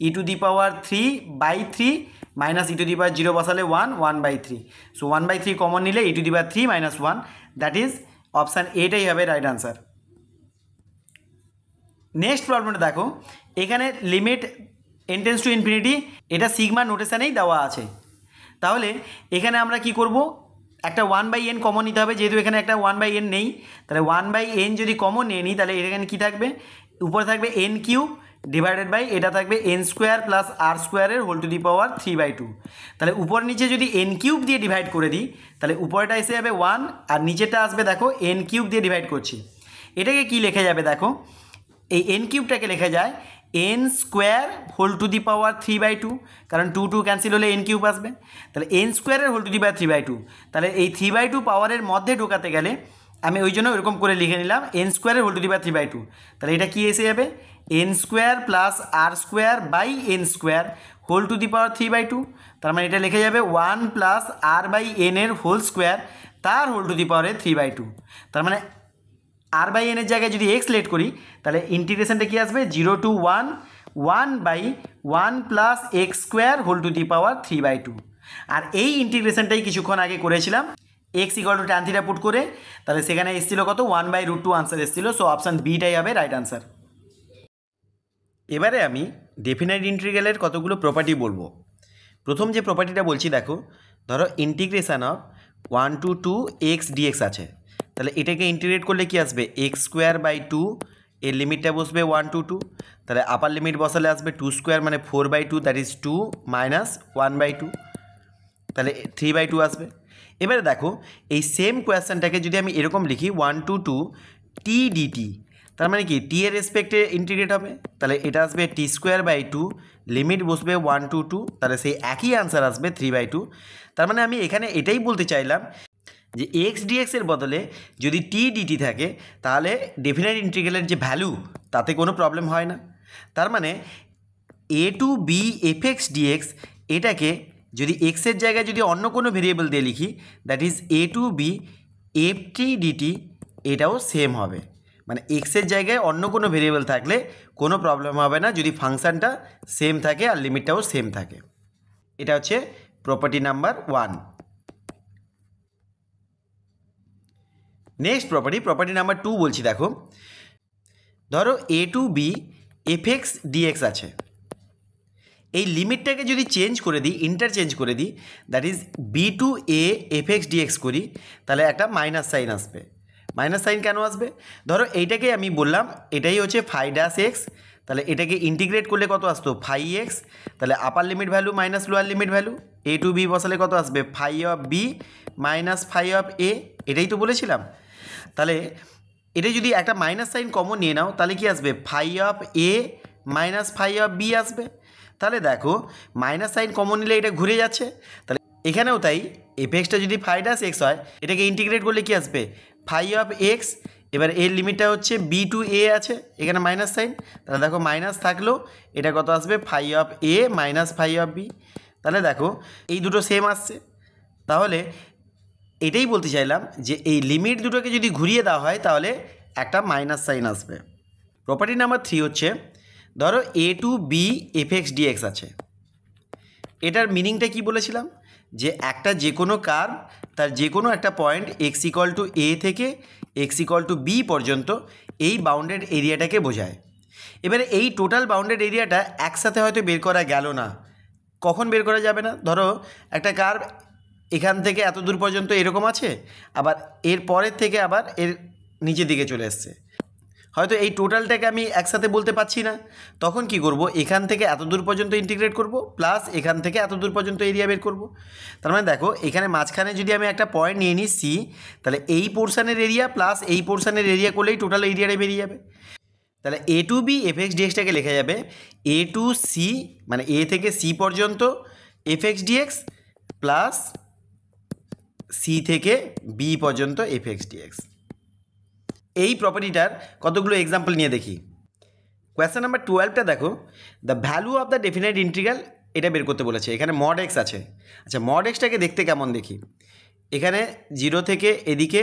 e to the power 3/3 minus e to the power 0 বসালে 1/3। সো 1/3 কমন নিলে e to the power 3 minus 1, that is option এটাই হবে রাইট আনসার। নেক্সট প্রবলেমটা দেখো এখানে limit n tends to infinity, এটা সিগমা নোটেশানেই দেওয়া আছে। তাহলে এখানে আমরা কি করব একটা 1/n কমন নিতে হবে, যেহেতু এখানে একটা 1/n নেই, তাহলে 1/n যদি কমন নিয়ে নিই তাহলে এখানে কী থাকবে উপরে থাকবে n কিউব ডিভাইডেড বাই এটা থাকবে n স্কোয়ার প্লাস r স্কোয়ারের হোল টু দি পাওয়ার 3/2। তাহলে উপর নিচে যদি n কিউব দিয়ে ডিভাইড করে দিই তাহলে উপরেটা এসে যাবে 1, আর নিচেরটা আসবে দেখো n কিউব দিয়ে ডিভাইড করছি। এটাকে কি লেখা যাবে দেখো এই n কিউবটাকে লেখা যায় n square whole to the power 3/2, কারণ 2 2 ক্যান্সেল হলে n কিউব আসবে। তাহলে n স্কোয়ারের হোল টু দি পাওয়ার 3/2, তাহলে এই 3/2 পাওয়ারের মধ্যে ঢোকাতে গেলে আমি ওই জন্য ওরকম করে লিখে নিলাম এন স্কোয়ারের হোল টু দি পাওয়ার 3/2। তাহলে এটা কি এসে যাবে n square plus r square by n square whole to the power 3/2। তার মানে এটা লিখে যাবে 1 প্লাস আর বাই এন এর হোল স্কোয়ার তার হোল টু দি পাওয়ারের 3/2। তার মানে আর বাই এনের জায়গায় যদি এক্স লেট করি তাহলে ইন্টিগ্রেশনটা কী আসবে 0 to 1 1/1 plus x square whole to the power 3/2। আর এই ইন্টিগ্রেশনটাই কিছুক্ষণ আগে করেছিলাম x equal to tan theta put করে, তাহলে সেখানে এসেছিল কত 1/√2 আনসার এসেছিল। সো অপশান বিটাই হবে রাইট আনসার। এবারে আমি ডেফিনাইট ইন্টিগ্রালের কতগুলো প্রপার্টি বলবো। প্রথম যে প্রপার্টিটা বলছি দেখো, ধরো integration of 1 to 2 x dx আছে, তাহলে এটাকে ইন্টিগ্রেট করলে কি আসবে এক্স স্কোয়ার বাই 2, এর লিমিটটা বসবে 1 to 2, তাহলে আপার লিমিট বসালে আসবে 2 স্কোয়ার মানে 4/2, দ্যাট ইজ 2 মাইনাস 1/2, তাহলে 3/2 আসবে। এবারে দেখো এই সেম কোয়েশ্চেনটাকে যদি আমি এরকম লিখি 1 to 2 টি ডিটি, তার মানে কি টি এর রেসপেক্টে ইন্টিগ্রেট হবে, তাহলে এটা আসবে টি স্কোয়ার বাই 2, লিমিট বসবে 1 to 2, তাহলে সেই একই আনসার আসবে 3/2। তার মানে আমি এখানে এটাই বলতে চাইলাম যে এক্স ডিএক্সের বদলে যদি টি ডিটি থাকে তাহলে ডেফিনাইট ইন্টিগ্রালের যে ভ্যালু তাতে কোনো প্রবলেম হয় না। তার মানে a to b f x dx এটাকে যদি এক্সের জায়গায় যদি অন্য কোনো ভেরিয়েবল দিয়ে লিখি that is a to b f t dt, এটাও সেম হবে। মানে এক্সের জায়গায় অন্য কোনো ভেরিয়েবল থাকলে কোনো প্রবলেম হবে না যদি ফাংশানটা সেম থাকে আর লিমিটটাও সেম থাকে। এটা হচ্ছে property number 1। Next property number 2 বলছি দেখো, ধরো a to b f x dx আছে, এই লিমিটটাকে যদি চেঞ্জ করে দিই ইন্টারচেঞ্জ করে দিই that is b to a f x dx করি, তাহলে একটা মাইনাস সাইন আসবে। মাইনাস সাইন কেন আসবে? ধরো এইটাকে আমি বললাম এটাই হচ্ছে ফাই ড্যাশ এক্স, তাহলে এটাকে ইন্টিগ্রেট করলে কত আসতো ফাই এক্স, তাহলে upper limit value minus lower limit value, a to b বসালে কত আসবে phi of b minus phi of a, এটাই তো বলেছিলাম। তাহলে এটা যদি একটা মাইনাস সাইন কমন নিয়ে নাও তাহলে কি আসবে phi of a minus phi of b আসবে। তাহলে দেখো মাইনাস সাইন কমন নিলে এটা ঘুরে যাচ্ছে, তাহলে এখানেও তাই এফ এক্সটা যদি ফাই ড্যাশ এক্স হয় এটাকে ইন্টিগ্রেট করলে কি আসবে ফাই অফ এক্স, এবার এর লিমিটটা হচ্ছে বি টু এ আছে, এখানে মাইনাস সাইন, তাহলে দেখো মাইনাস থাকলেও এটা কত আসবে phi of a minus phi of b, তাহলে দেখো এই দুটো সেম আসছে। তাহলে এটাই বলতে চাইলাম যে এই লিমিট দুটোকে যদি ঘুরিয়ে দেওয়া হয় তাহলে একটা মাইনাস সাইন আসবে। প্রপার্টি নাম্বার 3 হচ্ছে, ধরো a to b f x dx আছে, এটার মিনিংটা কি বলেছিলাম যে একটা যে কোনো কার্ভ তার যে কোনো একটা point x equal to a থেকে এক্স ইকুয়াল টু বি পর্যন্ত এই বাউন্ডেড এরিয়াটাকে বোঝায়। এবারে এই টোটাল বাউন্ডেড এরিয়াটা একসাথে হয়তো বের করা গেল না, কখন বের করা যাবে না? ধরো একটা কার্ভ এখান থেকে এত দূর পর্যন্ত এরকম আছে, আবার এর পরের থেকে আবার এর নিচের দিকে চলে এসছে, হয়তো এই টোটালটাকে আমি একসাথে বলতে পারছি না, তখন কি করব এখান থেকে এত দূর পর্যন্ত ইন্টিগ্রেট করব প্লাস এখান থেকে এত দূর পর্যন্ত এরিয়া বের করব। তার মানে দেখো এখানে মাঝখানে যদি আমি একটা পয়েন্ট নিয়ে নিই সি, তাহলে এই পোর্শনের এরিয়া প্লাস এই পোর্শনের এরিয়া করলেই টোটাল এরিয়াটা বেরিয়ে যাবে। তাহলে a to b f x ডিএক্সটাকে লেখা যাবে এ টু সি, মানে এ থেকে সি পর্যন্ত f x dx plus c থেকে বি পর্যন্ত এফ এক্স ডিএক্স। এই প্রপার্টিটার কতগুলো এক্সাম্পল নিয়ে দেখি। কোয়েশ্চেন নাম্বার 12টা দেখো, the value of the definite integral এটা বের করতে বলেছে, এখানে মড এক্স আছে। আচ্ছা মড এক্সটাকে দেখতে কেমন দেখি, এখানে 0 থেকে এদিকে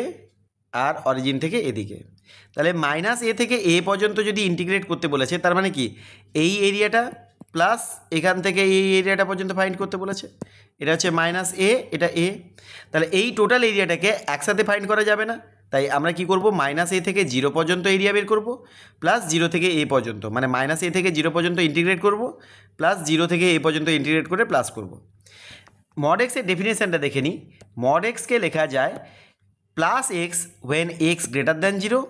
আর অরিজিন থেকে এদিকে, তাহলে মাইনাস এ থেকে এ পর্যন্ত যদি ইন্টিগ্রেট করতে বলেছে তার মানে কি এই এরিয়াটা প্লাস এখান থেকে এই এরিয়াটা পর্যন্ত ফাইন্ড করতে বলেছে, এটা হচ্ছে মাইনাস এ, এটা এ, তাহলে এই টোটাল এরিয়াটাকে একসাথে ফাইন্ড করা যাবে না, তাই আমরা কি করব মাইনাস এ থেকে 0 পর্যন্ত এরিয়া বের করব প্লাস 0 থেকে এ পর্যন্ত, মানে মাইনাস এ থেকে 0 পর্যন্ত ইন্টিগ্রেট করব প্লাস 0 থেকে এ পর্যন্ত ইন্টিগ্রেট করে প্লাস করব। মড এক্সের ডেফিনেশনটা দেখে নিই, মড এক্সকে লেখা যায় plus x when x greater than 0,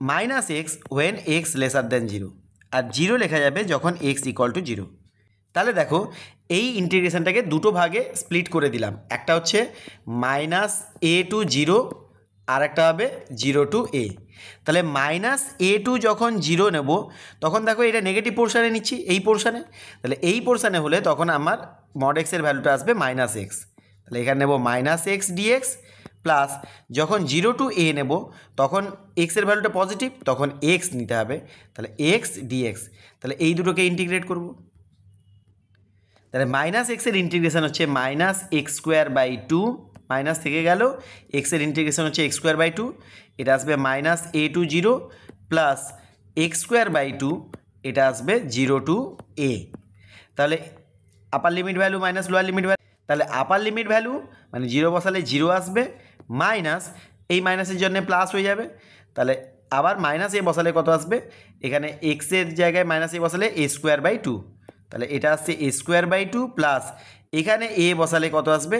minus x when x lesser than 0, আর 0 লেখা যাবে যখন এক্স ইকুয়াল টু 0। তাহলে দেখো এই ইন্টিগ্রেশনটাকে দুটো ভাগে স্প্লিট করে দিলাম, একটা হচ্ছে মাইনাস এ টু 0 আর একটা হবে 0 টু এ। তাহলে মাইনাস এ টু যখন 0 নেব তখন দেখো এটা নেগেটিভ পোর্শানে নিচ্ছি এই পোর্শানে, তাহলে এই পোর্শানে হলে তখন আমার মড এক্সের ভ্যালুটা আসবে মাইনাস এক্স, তাহলে এখানে নেব মাইনাস এক্স ডিএক্স প্লাস যখন 0 টু a নেব তখন এক্সের ভ্যালুটা পজিটিভ, তখন এক্স নিতে হবে, তাহলে এক্স ডিএক্স। তাহলে এই দুটোকে ইন্টিগ্রেট করব, তাহলে মাইনাস এক্সের ইন্টিগ্রেশন হচ্ছে minus x square by two, minus থেকে গেল, এক্সের ইন্টিগ্রেশন হচ্ছে এক্স স্কোয়ার বাই টু, এটা আসবে minus a to zero plus x square by two, এটা আসবে 0 টু a। তাহলে upper limit value minus lower limit value, তাহলে আপার লিমিট ভ্যালু মানে 0 বসালে 0 আসবে, মাইনাস এই মাইনাসের জন্য প্লাস হয়ে যাবে, তাহলে আবার মাইনাস এ বসালে কত আসবে, এখানে এক্সের জায়গায় মাইনাস এ বসালে এ স্কোয়ার বাই টু, তাহলে এটা আসছে a square by two plus এখানে এ বসালে কত আসবে,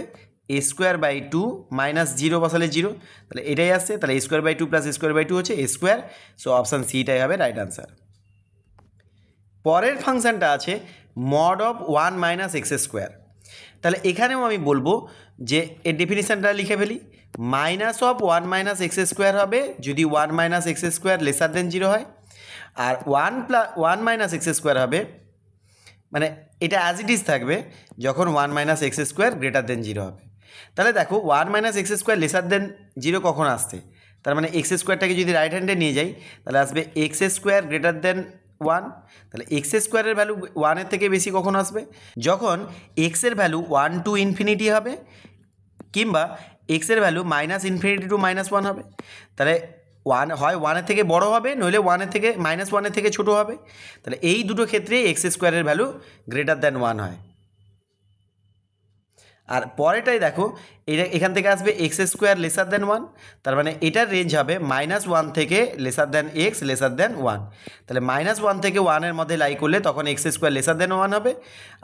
a square by two minus 0 বসালে 0, তাহলে এটাই আসছে, তাহলে a square by two plus a square by two হচ্ছে এ স্কোয়ার। সো অপশান সিটাই হবে রাইট আনসার। পরের ফাংশানটা আছে mod of 1 minus x square. তাহলে এখানেও আমি বলবো যে এর ডেফিনিশানটা লিখে ফেলি, minus of 1 minus x square হবে যদি 1 মাইনাস এক্স স্কোয়ার লেসার দেন 0 হয়, আর 1 মাইনাস এক্স স্কোয়ার হবে মানে এটা অ্যাজ ইট ইজ থাকবে যখন 1 minus x square greater than 0 হবে। তাহলে দেখো 1 মাইনাস এক্স স্কোয়ার লেসার দেন 0 কখন আসছে, তার মানে এক্স স্কোয়ারটাকে যদি রাইট হ্যান্ডে নিয়ে যাই তাহলে আসবে এক্স স্কোয়ার গ্রেটার দেন 1, তাহলে এক্স স্কোয়ারের ভ্যালু 1-এর থেকে বেশি কখন আসবে, যখন এক্সের ভ্যালু 1 টু ইনফিনিটি হবে কিংবা এক্সের value minus infinity two minus 1 হবে। তাহলে 1 হয় 1-এর থেকে বড় হবে, নইলে 1-এর থেকে মাইনাস 1-এর থেকে ছোটো হবে, তাহলে এই দুটো ক্ষেত্রে এক্স স্কোয়ারের ভ্যালু গ্রেটার দ্যান 1 হয়। আর পরেরটাই দেখো, এটা এখান থেকে আসবে এক্স স্কোয়ার লেসার দ্যান 1, তার মানে এটার রেঞ্জ হবে -1 থেকে lesser than x lesser than 1, তাহলে -1 থেকে 1-এর মধ্যে লাই করলে তখন এক্স স্কোয়ার লেসার দ্যান 1 হবে,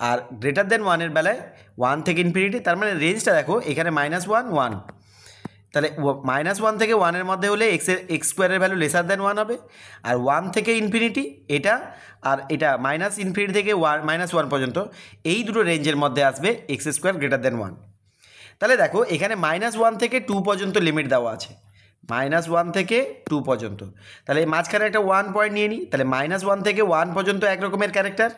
আর গ্রেটার দ্যান 1-এর বেলায় 1 থেকে ইনফিনিটি, তার মানে রেঞ্জটা দেখো এখানে -1 1, তাহলে -1 থেকে 1-এর মধ্যে হলে এক্স স্কোয়ারের ভ্যালু লেসার দ্যান 1 হবে, আর 1 থেকে ইনফিনিটি এটা, আর এটা মাইনাস ইনফিনিটি থেকে -1 পর্যন্ত, এই দুটো রেঞ্জের মধ্যে আসবে এক্স স্কোয়ার গ্রেটার দ্যান 1। তাহলে দেখো এখানে -1 থেকে 2 পর্যন্ত লিমিট দেওয়া আছে, -1 থেকে 2 পর্যন্ত, তাহলে মাঝখানে একটা 1 পয়েন্ট নিয়ে নিই, তাহলে -1 থেকে 1 পর্যন্ত এক রকমের ক্যারেক্টার,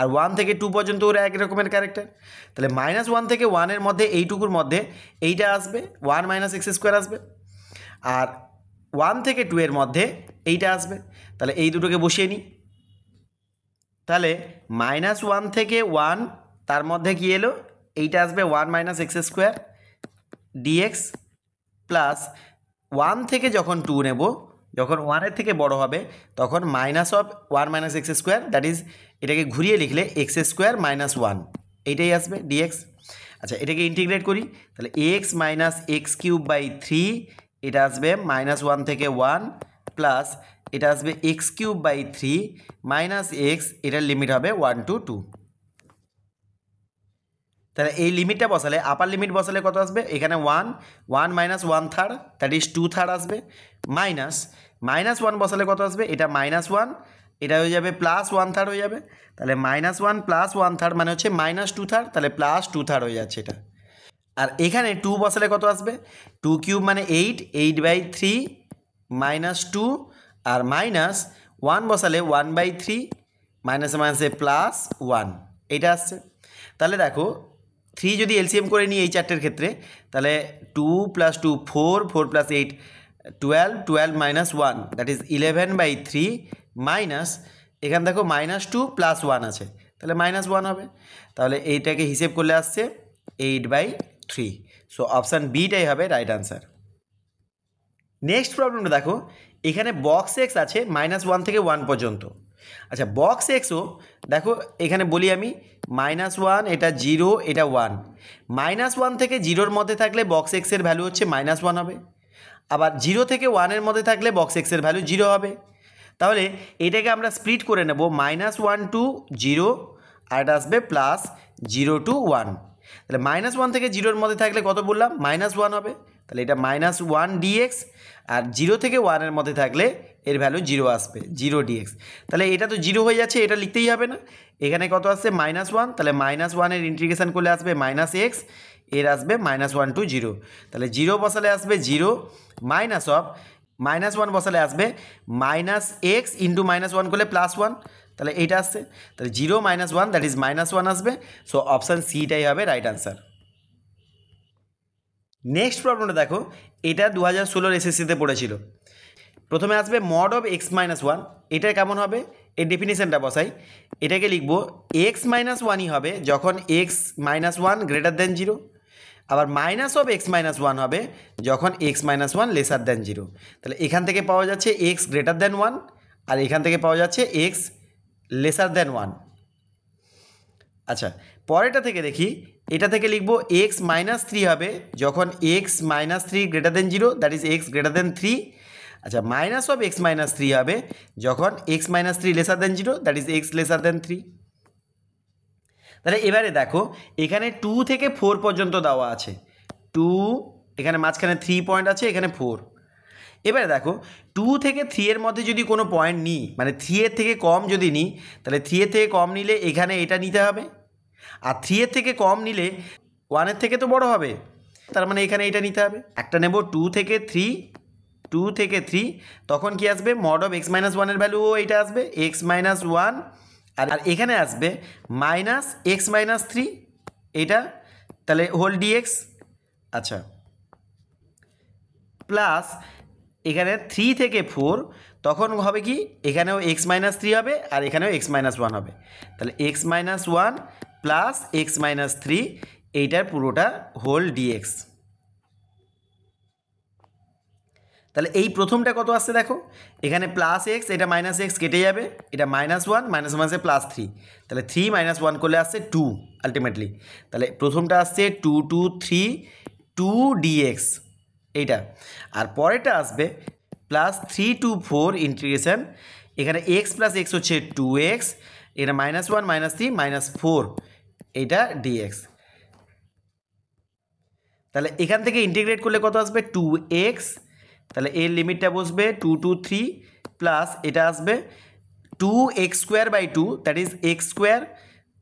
আর 1 থেকে 2 পর্যন্ত ওরা এক রকমের ক্যারেক্টার, তাহলে -1 থেকে 1-এর মধ্যে এইটুকুর মধ্যে এইটা আসবে 1 মাইনাস এক্স স্কোয়ার আসবে, আর 1 থেকে 2-এর মধ্যে এইটা আসবে, তাহলে এই দুটোকে বসিয়ে নিই, তাহলে -1 থেকে 1 তার মধ্যে কি এলো, এইটা আসবে 1 minus x square dx, plus 1 থেকে যখন 2 নেব, যখন 1-এর থেকে বড় হবে তখন minus of 1 minus x square, that is এটাকে ঘুরিয়ে লিখলে এক্স স্কোয়ার মাইনাস 1, এইটাই আসবে ডিএক্স। আচ্ছা এটাকে ইন্টিগ্রেট করি, তাহলে x minus x cube by 3, এটা আসবে -1 থেকে 1 প্লাস এটা আসবে x cube by 3 minus x, এটার লিমিট হবে 1 টু 2। তাহলে এই লিমিটটা বসালে আপার লিমিট বসালে কত আসবে, এখানে 1 মাইনাস 1/3 দ্যাট ইজ 2/3 আসবে, -1 বসালে কত আসবে, এটা -1, এটা হয়ে যাবে +1/3 হয়ে যাবে, তাহলে -1 + 1/3 মানে হচ্ছে -2/3, তাহলে +2/3 হয়ে যাচ্ছে এটা। আর এখানে 2 বসালে কত আসবে, 2 কিউব মানে 8/3 -2, আর -1 বসালে 1/3 মাইনাসে মাইনাসে +1, এটা আসছে। তাহলে দেখো 3 যদি এলসিএম করে নিই এই চারটের ক্ষেত্রে, তাহলে 2 + 2 4, 4 + 8 12, 12 - 1 দ্যাট ইজ 11/3 মাইনাস, এখানে দেখো -2 + 1 আছে, তাহলে -1 হবে, তাহলে এইটাকে হিসেব করলে আসছে 8/3। সো অপশান বিটাই হবে রাইট আনসার। নেক্সট প্রবলেমটা দেখো, এখানে বক্স এক্স আছে -1 থেকে 1 পর্যন্ত। আচ্ছা বক্স এক্সও দেখো এখানে বলি আমি, -1 এটা 0 এটা 1, -1 থেকে 0-র মধ্যে থাকলে বক্স এক্সের ভ্যালু হচ্ছে -1 হবে, আবার 0 থেকে 1-এর মধ্যে থাকলে বক্স এক্সের ভ্যালু 0 হবে। তাহলে এটাকে আমরা স্প্লিট করে নেব, -1 টু 0, আর এটা আসবে +0 টু 1, তাহলে -1 থেকে 0-র মধ্যে থাকলে কত বললাম, -1 হবে, তাহলে এটা -1 ডিএক্স, আর 0 থেকে 1-এর মধ্যে থাকলে এর ভ্যালু 0 আসবে, 0 ডিএক্স, তাহলে এটা তো 0 হয়ে যাচ্ছে, এটা লিখতেই হবে না, এখানে কত আসছে -1, তাহলে -1-এর ইন্টিগ্রেশন করলে আসবে -x, এর আসবে -1 টু 0, তাহলে 0 বসালে আসবে 0 মাইনাস অফ -1 বসালে আসবে -x ইন্টু -1 করলে +1, তাহলে এইটা আসছে, তাহলে 0 - 1 দ্যাট ইজ -1 আসবে। সো অপশান সিটাই হবে রাইট আনসার। নেক্সট প্রবলেমটা দেখো, এটা 2016 এসএসসিতে পড়েছিল। প্রথমে আসবে mod of x minus one. এটা কেমন হবে, এর ডেফিনিশনটা বসাই। এটাকে লিখবো এক্স মাইনাস ওয়ানই হবে যখন x minus one greater than zero, আবার minus of x minus one হবে যখন x minus one lesser than zero. তাহলে এখান থেকে পাওয়া যাচ্ছে এক্স গ্রেটার দেন ওয়ান, আর এখান থেকে পাওয়া যাচ্ছে এক্স লেসার দেন ওয়ান। আচ্ছা, পরেরটা থেকে দেখি, এটা থেকে লিখবো এক্স মাইনাস থ্রি হবে যখন x minus three greater than zero, that is x greater than three. আচ্ছা, minus of x minus three হবে যখন x minus three lesser than zero, that is x lesser than three. তাহলে এবারে দেখো, এখানে 2 থেকে 4 পর্যন্ত দেওয়া আছে। 2, এখানে মাঝখানে 3 পয়েন্ট আছে, এখানে 4। এবারে দেখো 2 থেকে 3 এর মধ্যে যদি কোনো পয়েন্ট নিই, মানে 3 এর থেকে কম যদি নিই, তাহলে 3 এর থেকে কম নিলে এখানে এটা নিতে হবে, আর 3 এর থেকে কম নিলে 1 এর থেকে তো বড় হবে, তার মানে এখানে এটা নিতে হবে। একটা নেব 2 থেকে 3, 2 থেকে 3, তখন কি আসবে, মড অফ এক্স মাইনাস ওয়ানের ভ্যালুও এইটা আসবে এক্স মাইনাস ওয়ান, আর এখানে আসবে মাইনাস এক্স মাইনাস থ্রি, এইটা তাহলে হোল ডিএক্স। আচ্ছা, প্লাস এখানে 3 থেকে 4, তখন হবে কি, এখানেও এক্স মাইনাস থ্রি হবে আর এখানেও এক্স মাইনাস ওয়ান হবে, তাহলে x minus one plus x minus three, এইটার পুরোটা হোল ডিএক্স। তাহলে এই প্রথমটা কত আসছে দেখো, এখানে প্লাস এক্স, এটা মাইনাস এক্স কেটে যাবে, এটা মাইনাস ওয়ান, মাইনাস ওয়ান আসে প্লাস থ্রি, তাহলে 3 মাইনাস ওয়ান করলে আসছে 2 আলটিমেটলি। তাহলে প্রথমটা আসছে 2 2 3 2 ডিএক্স এইটা, আর পরেরটা আসবে প্লাস 3 2 4 ইন্টিগ্রেশন, এখানে এক্স প্লাস এক্স হচ্ছে 2x, এটা minus one minus three minus four, এইটা ডিএক্স। তাহলে এখান থেকে ইন্টিগ্রেট করলে কত আসবে, 2x, তাহলে এর লিমিটটা বসবে 2 2 3 প্লাস এটা আসবে 2x square by 2, that is x square,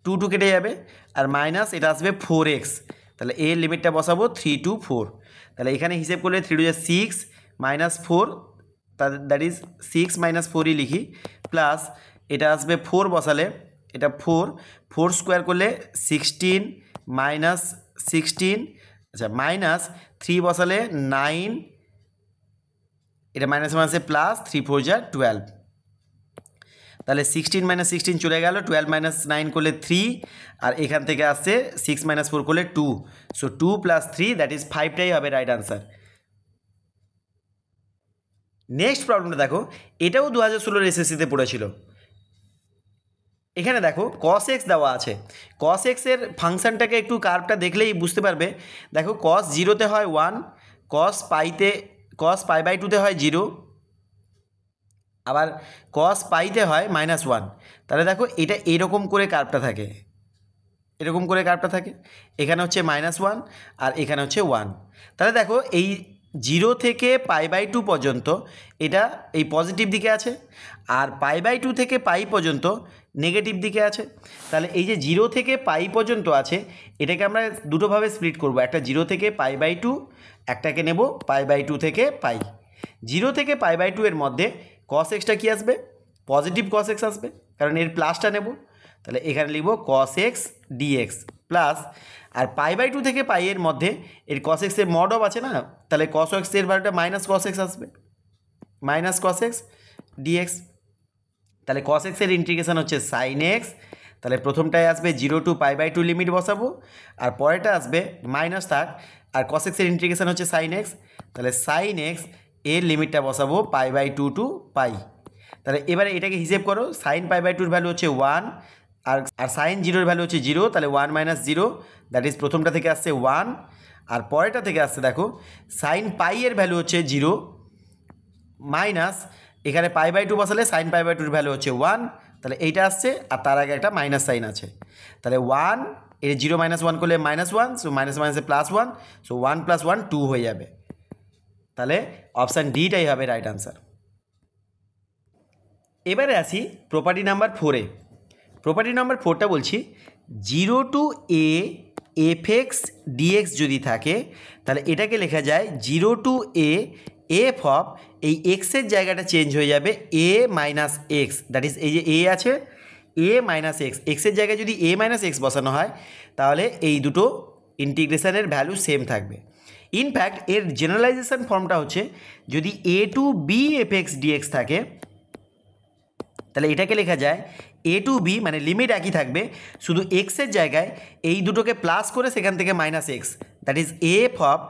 2 2 কেটে যাবে, আর মাইনাস এটা আসবে 4x, তাহলে এর লিমিটটা বসাবো 3 2 4। তাহলে এখানে হিসেব করলে 3 2 6 মাইনাস 4, দ্যাট ইজ 6 মাইনাস 4ই লিখি, প্লাস এটা আসবে 4 বসালে, এটা 4 4 স্কোয়ার করলে 16 মাইনাস 16, আচ্ছা মাইনাস 3 বসালে 9, এটা মাইনাস মাইনাসে প্লাস 3 4 যা 12, তাহলে 16 মাইনাস 16 চলে গেল, 12 মাইনাস 9 করলে 3, আর এখান থেকে আসছে 6 মাইনাস 4 করলে 2, সো 2 প্লাস 3 দ্যাট ইজ 5টাই হবে রাইট আনসার। নেক্সট প্রবলেমটা দেখো, এটাও 2016 এসএসসিতে পড়েছিল। এখানে দেখো cos x দেওয়া আছে, cos x এর ফাংশনটাকে একটু কার্ভটা দেখলেই বুঝতে পারবে। দেখো cos 0-তে হয় 1, cos পাই বাই 2-তে হয় 0, আবার cos পাইতে হয় -1। তাহলে দেখো এটা এরকম করে কার্ভটা থাকে, এরকম করে কার্ভটা থাকে, এখানে হচ্ছে -1 আর এখানে হচ্ছে 1। তাহলে দেখো এই 0 থেকে পাই বাই 2 পর্যন্ত এটা এই পজিটিভ দিকে আছে, আর পাই বাই 2 থেকে পাই পর্যন্ত নেগেটিভ দিকে আছে। তাহলে এই যে 0 থেকে পাই পর্যন্ত আছে, এটাকে আমরা দুটোভাবে স্প্লিট করব, একটা 0 থেকে পাই বাই 2, একটাকে নেব পাই বাই 2 থেকে পাই। 0 থেকে পাই বাই 2 এর মধ্যে cos xটা কি আসবে, পজিটিভ cos x আসবে, কারণ এর প্লাসটা নেব, তাহলে এখানে লিখব cos x dx প্লাস, আর পাই বাই 2 থেকে পাই এর মধ্যে এর cos x এর মড অফ আছে না, তাহলে cos x এর ভ্যালুটা মাইনাস cos x আসবে, মাইনাস cos x dx। তাহলে cos x এর ইন্টিগ্রেশন হচ্ছে sin x, তাহলে প্রথমটায় আসবে 0 টু পাই বাই 2 লিমিট বসাবো, আর পরেরটা আসবে মাইনাস থাক, আর cos x এর ইন্টিগ্রেশন হচ্ছে sin x, তাহলে sin x এর লিমিটটা বসাবো পাই বাই 2 টু পাই। তাহলে এবারে এটাকে হিসেব করো, sin পাই বাই 2 এর ভ্যালু হচ্ছে 1, আর sin 0 এর ভ্যালু হচ্ছে 0, তাহলে 1 মাইনাস 0, দ্যাট ইজ প্রথমটা থেকে আসছে 1, আর পরেরটা থেকে আসছে দেখো sin পাই এর ভ্যালু হচ্ছে 0 মাইনাস, এখানে পাই বাই 2 বসালে sin পাই বাই 2 এর ভ্যালু হচ্ছে 1, তাহলে এইটা আসছে, আর তার আগে একটা মাইনাস সাইন আছে, তাহলে 1 এর 0 মাইনাস 1 করলে -1, সো মাইনাস মাইনাসে +1, সো 1 + 1 2 হয়ে যাবে, তাহলে অপশান ডিটাই হবে রাইট আনসার। এবারে আসি প্রপার্টি নাম্বার 4-এ। প্রপার্টি নাম্বার 4টা বলছি 0 টু a fx dx যদি থাকে, তাহলে এটাকে লেখা যায় 0 টু a f অফ, এই এক্সের জায়গাটা চেঞ্জ হয়ে যাবে a minus x, that is এই যে a আছে a মাইনাস এক্স, এক্সের জায়গায় যদি a মাইনাস এক্স বসানো হয় তাহলে এই দুটো ইন্টিগ্রেশনের ভ্যালু সেম থাকবে। ইনফ্যাক্ট এর জেনারেলাইজেশন ফর্মটা হচ্ছে যদি a to b f x dx থাকে তাহলে এটাকে লেখা যায় এ টু বি, মানে লিমিট একই থাকবে, শুধু এক্সের জায়গায় এই দুটোকে প্লাস করে সেখান থেকে minus x, that is f of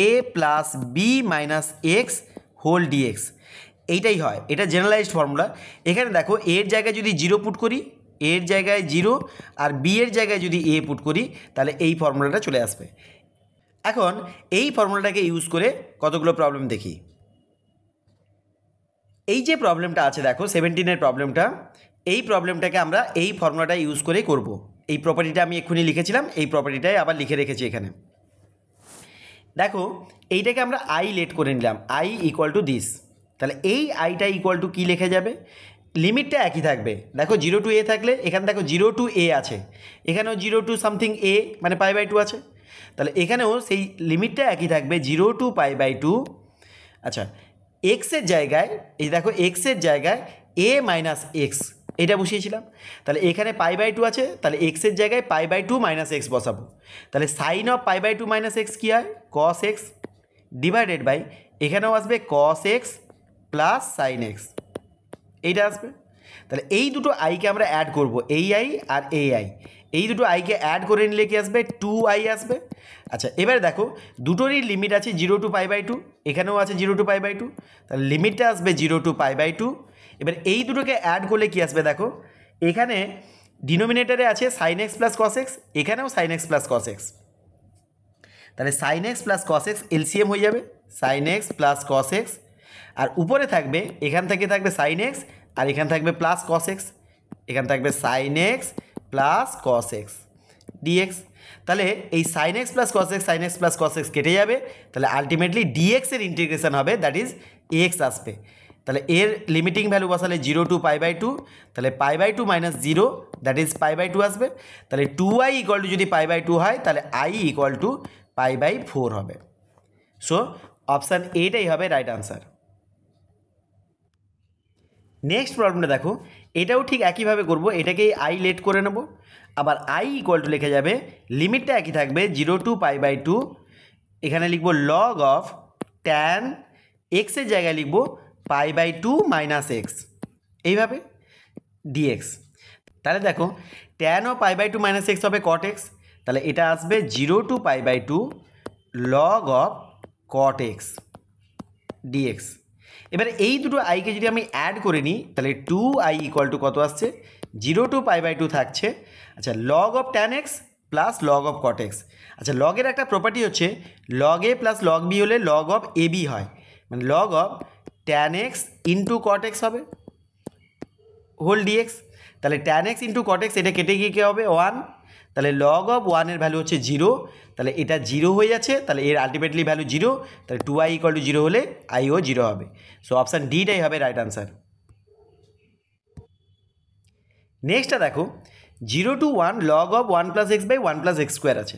a plus b minus x whole dx. এইটাই হয়, এটা জেনারেলাইজড ফর্মুলা। এখানে দেখো এর জায়গায় যদি জিরো পুট করি, এর জায়গায় জিরো, আর বি এর জায়গায় যদি এ পুট করি তাহলে এই ফর্মুলাটা চলে আসবে। এখন এই ফর্মুলাটাকে ইউজ করে কতগুলো প্রবলেম দেখি। এই যে প্রবলেমটা আছে দেখো 17-এর প্রবলেমটা, এই প্রবলেমটাকে আমরা এই ফর্মুলাটা ইউজ করেই করব। এই প্রপার্টিটা আমি এক্ষুনি লিখেছিলাম, এই প্রপার্টিটাই আবার লিখে রেখেছি এখানে। দেখো এইটাকে আমরা আই লেট করে নিলাম, আই ইকুয়াল টু দিস। তাহলে এই আইটা ইকুয়াল টু কী লেখা যাবে, লিমিটটা একই থাকবে। দেখো 0 টু এ থাকলে এখানে দেখো 0 টু এ আছে, এখানেও 0 টু সামথিং এ মানে π/2 আছে, তাহলে এখানেও সেই লিমিটটা একই থাকবে 0 টু π/2। আচ্ছা, এক্সের জায়গায় এই দেখো এক্সের জায়গায় এ মাইনাস এক্স এটা বসিয়েছিলাম, তাহলে এখানে π/2 আছে, তাহলে এক্সের জায়গায় π/2 মাইনাস এক্স বসাবো। তাহলে সাইন অফ π/2 মাইনাস এক্স কী হয়, কস এক্স, ডিভাইডেড বাই এখানেও আসবে কস এক্স প্লাস সাইন এক্স, এইটা আসবে। তাহলে এই দুটো আইকে আমরা অ্যাড করব, এই আই আর এই আই, এই দুটো আইকে অ্যাড করে নিলে কি আসবে, 2i আসবে। আচ্ছা এবারে দেখো দুটোরই লিমিট আছে 0 টু π/2, এখানেও আছে 0 টু π/2, তাহলে লিমিটটা আসবে 0 টু π/2। এবার এই দুটোকে অ্যাড করলে কি আসবে, দেখো এখানে ডিনোমিনেটারে আছে sine x plus cos x, এখানেও sine x plus cos x, তাহলে sine x plus cos x LCM হয়ে যাবে, sine x plus cos x, আর উপরে থাকবে এখান থেকে থাকবে সাইন এক্স, আর এখান থাকবে প্লাস কস এক্স, এখান থাকবে sine x plus cos x dx. তাহলে এই sine x plus cos x, sine x plus cos x কেটে যাবে, তাহলে আলটিমেটলি ডিএক্সের ইন্টিগ্রেশন হবে, দ্যাট ইজ এক্স আসবে। তাহলে এর লিমিটিং ভ্যালু বসালে 0 টু π/2, তাহলে π/2 মাইনাস 0 দ্যাট ইজ π/2 আসবে। তাহলে 2i ইকুয়াল টু যদি π/2 হয় তাহলে i ইকুয়াল টু π/4 হবে। সো অপশান এটাই হবে রাইট আনসার। নেক্সট প্রবলেমটা দেখো, এটাও ঠিক একইভাবে করব, এটাকেই আই লেট করে নেব, আবার আই ইকুয়াল টু লেখা যাবে, লিমিটটা একই থাকবে 0 টু π/2, এখানে লিখব লগ অফ ট্যান এক্সের জায়গায় লিখব π/2 মাইনাস এক্স, এইভাবে ডিএক্স। তাহলে দেখো ট্যান অফ π/2 মাইনাস এক্স হবে কট এক্স, তাহলে এটা আসবে 0 to π/2 log of cot x dx. এবারে এই দুটো আইকে যদি আমি অ্যাড করে নিই তাহলে 2i ইকুয়াল টু কত আসছে, 0 টু π/2 থাকছে। আচ্ছা log of tan x plus log of cot x. আচ্ছা লগের একটা প্রপার্টি হচ্ছে log a plus log B হলে লগ অফ এ বি হয়, মানে log of tan x into cot x হবে হোল ডিএক্স। তাহলে tan x into cot x এটা কেটে গিয়ে কী হবে 1, তাহলে লগ অফ 1-এর ভ্যালু হচ্ছে 0, তাহলে এটা 0 হয়ে যাচ্ছে, তাহলে এর আলটিমেটলি ভ্যালু 0, তাহলে 2i ইকুয়াল টু 0 হলে আইও 0 হবে। সো অপশান ডিটাই হবে রাইট আনসার। নেক্সটটা দেখো 0 to 1 log of 1 plus x by 1 plus x square আছে,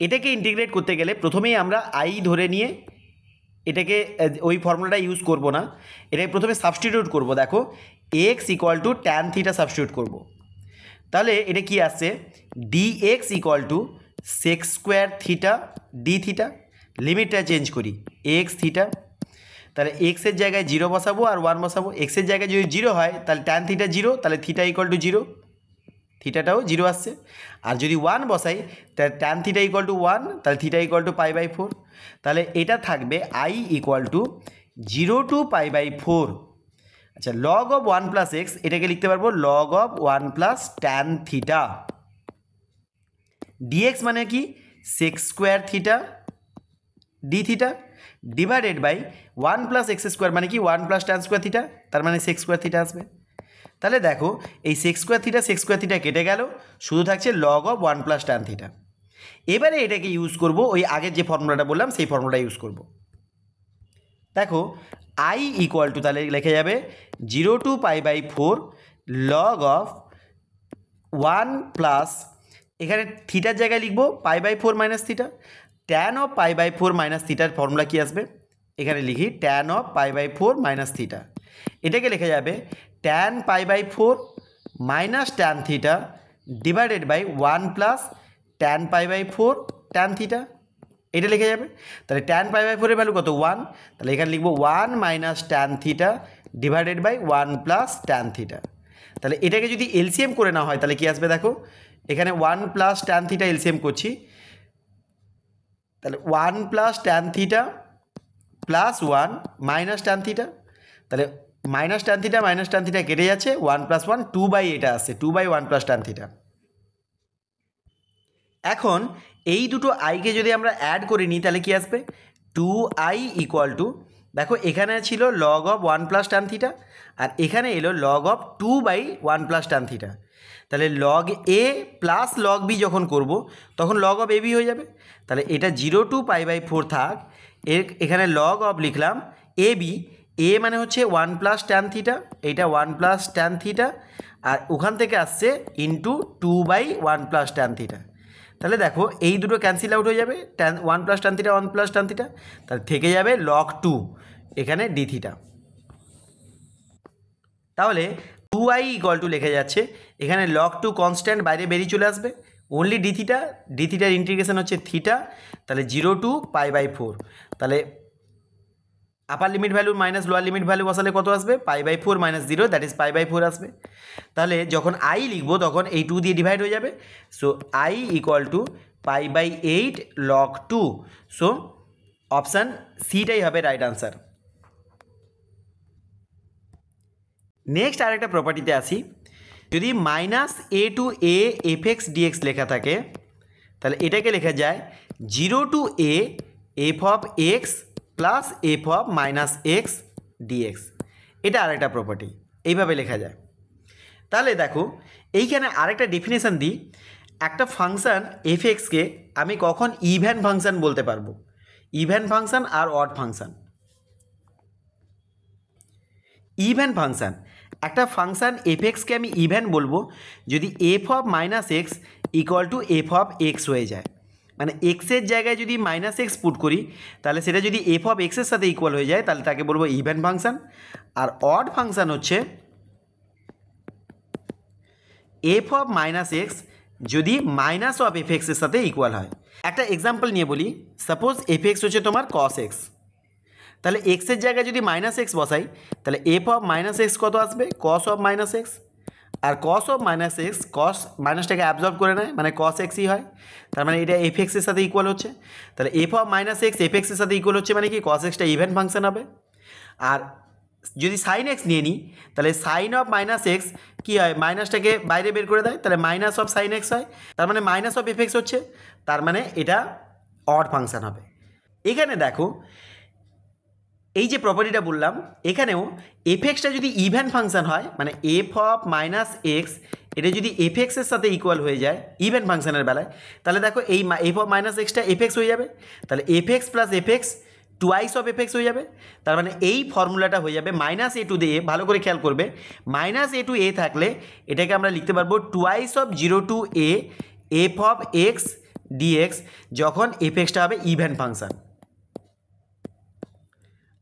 এটাকে ইন্টিগ্রেট করতে গেলে প্রথমেই আমরা আই ধরে নিয়ে এটাকে ওই ফর্মুলাটা ইউজ করব না, এটাকে প্রথমে সাবস্টিটিউট করব। দেখো x equal to tan theta substitute করব, তাহলে এটা কি আসছে dx equal to sec square theta d theta, লিমিটটা চেঞ্জ করি এক্স থিটা, তাহলে এক্সের জায়গায় 0 বসাবো আর 1 বসাবো, এক্সের জায়গায় যদি 0 হয় তাহলে ট্যান থিটা 0, তাহলে থিটা ইকুয়াল টু 0, থিটাটাও 0 আসছে, আর যদি 1 বসাই তাহলে ট্যান থিটা ইকুয়াল টু 1, তাহলে থিটা ইকুয়াল টু π/4, তাহলে এটা থাকবে i ইকুয়াল টু 0 টু π/4। আচ্ছা লগ অফ 1 প্লাস এক্স এটাকে লিখতে পারবো log of 1 plus tan theta, dx মানে কি sec square theta d theta divided by 1 plus x square মানে কি 1 প্লাস ট্যান স্কোয়ার থিটা, তার মানে সেক স্কোয়ার থিটা আসবে। তাহলে দেখো এই সেক স্কোয়ার থিটা কেটে গেল, শুধু থাকছে log of 1 plus tan theta. এবারে এটাকে ইউজ করব ওই আগের যে ফর্মুলাটা বললাম সেই ফর্মুলাটা ইউজ করব। দেখো i ইকুয়াল টু তাহলে লেখা যাবে 0 টু π/4 লগ অফ 1 প্লাস, এখানে থিটার জায়গায় লিখবো π/4 minus theta, tan of π/4 minus থিটার ফর্মুলা কী আসবে, এখানে লিখি ট্যান অফ π/4 মাইনাস থিটা, এটাকে লেখা যাবে tan π/4 minus tan theta divided by 1 plus tan π/4 tan theta. এটা লিখে যাবে। তাহলে ট্যান পাই বাই ফোরের ভ্যালু কত 1, তাহলে এখানে লিখবো 1 minus tan theta divided by 1 plus tan theta. তাহলে এটাকে যদি এলসিএম করে না হয় তাহলে কি আসবে দেখো, এখানে 1 প্লাস ট্যান থিটা এলসিএম করছি, তাহলে 1 plus tan theta plus 1 minus tan theta, তাহলে মাইনাস ট্যান থিটা কেটে যাচ্ছে, 1 প্লাস 1 2 বাই এটা আসছে 2 বাই 1 প্লাস ট্যান থিটা। এখন এই দুটো আইকে যদি আমরা অ্যাড করে নিই তাহলে কি আসবে 2i ইকুয়াল টু, দেখো এখানে ছিল log of 1 plus tan theta আর এখানে এলো log of 2 by 1 plus tan theta. তাহলে log a plus log b যখন করব তখন লগ অফ এ বি হয়ে যাবে। তাহলে এটা 0 টু পাই বাই 4 থাক, এখানে লগ অফ লিখলাম এ বি, এ মানে হচ্ছে 1 প্লাস ট্যান থিটা, এইটা 1 প্লাস ট্যান থিটা আর ওখান থেকে আসছে into 2 by 1 plus tan theta. তাহলে দেখো এই দুটো ক্যান্সেল আউট হয়ে যাবে, 1 plus tan theta 1 plus tan theta, তাহলে থেকে যাবে লগ 2 এখানে ডি থিটা। তাহলে 2i ইকুয়াল টু লেখা যাচ্ছে, এখানে লগ 2 কনস্ট্যান্ট বাইরে বেরিয়ে চলে আসবে, অনলি ডি থিটার ইন্টিগ্রেশন হচ্ছে থিটা, তাহলে 0 টু পাই বাই 4, তাহলে upper limit value minus lower limit value বসালে কত আসবে pi by 4 minus 0, that is pi by 4 আসবে। তাহলে যখন i লিখবো তখন এই 2 দিয়ে ডিভাইড হয়ে যাবে, so i equal to pi by 8 log 2, so option সিটাই হবে রাইট আনসার। নেক্সট আরেকটা প্রপার্টিতে আসি, যদি minus a to a f x dx লেখা থাকে তাহলে এটাকে লেখা যায় 0 to a f of x plus f of minus x dx, এটা আরেকটা প্রপার্টি, এইভাবে লেখা যায়। তাহলে দেখো এইখানে আরেকটা ডেফিনেশান দিই, একটা ফাংশান এফ এক্সকে আমি কখন ইভেন ফাংশান বলতে পারবো, ইভেন ফাংশান আর অড ফাংশান। ইভেন ফাংশান, একটা ফাংশান এফ এক্সকে আমি ইভেন বলবো যদি F of minus x equal to F of x হয়ে যায়, মানে এক্সের জায়গায় যদি মাইনাস এক্স পুট করি তাহলে সেটা যদি এফ অফ এক্সের সাথে ইকুয়াল হয়ে যায় তাহলে তাকে বলবো ইভেন ফাংশান। আর অড ফাংশান হচ্ছে এফ অফ মাইনাস এক্স যদি মাইনাস অফ এফ এক্সের সাথে ইকুয়াল হয়। একটা এক্সাম্পল নিয়ে বলি, সাপোজ এফ এক্স হচ্ছে তোমার কস এক্স, তাহলে এক্সের জায়গায় যদি মাইনাস এক্স বসাই তাহলে এফ অফ মাইনাস এক্স কত আসবে কস অফ মাইনাস এক্স, আর cos of minus x cos মাইনাসটাকে অ্যাবজর্ব করে নেয় মানে কস এক্সই হয়, তার মানে এটা এফ এক্সের সাথে ইকুয়াল হচ্ছে, তাহলে f of minus x F এক্সের সাথে ইকুয়াল হচ্ছে মানে কি কস এক্সটা ইভেন ফাংশন হবে। আর যদি সাইন এক্স নিয়ে নিই তাহলে সাইন অফ মাইনাস এক্স কী হয়, মাইনাসটাকে বাইরে বের করে দেয়, তাহলে মাইনাস অফ সাইন এক্স হয়, তার মানে মাইনাস অফ এফ এক্স হচ্ছে, তার মানে এটা অড ফাংশন হবে। এখানে দেখো এই যে প্রপার্টিটা বললাম এখানেও এফ এক্সটা যদি ইভেন ফাংশন হয় মানে এফ অফ মাইনাস এক্স এটা যদি এফ এক্সের সাথে ইকুয়াল হয়ে যায় ইভেন ফাংশনের বেলায় তাহলে দেখো এই F of minus extra F x হয়ে যাবে, তাহলে F x plus F x twice of f x হয়ে যাবে, তার মানে এই ফর্মুলাটা হয়ে যাবে মাইনাস এ টু এ, ভালো করে খেয়াল করবে মাইনাস এ টু এ থাকলে এটাকে আমরা লিখতে পারবো twice of 0 to a f of x dx যখন এফ এক্সটা হবে ইভেন ফাংশন।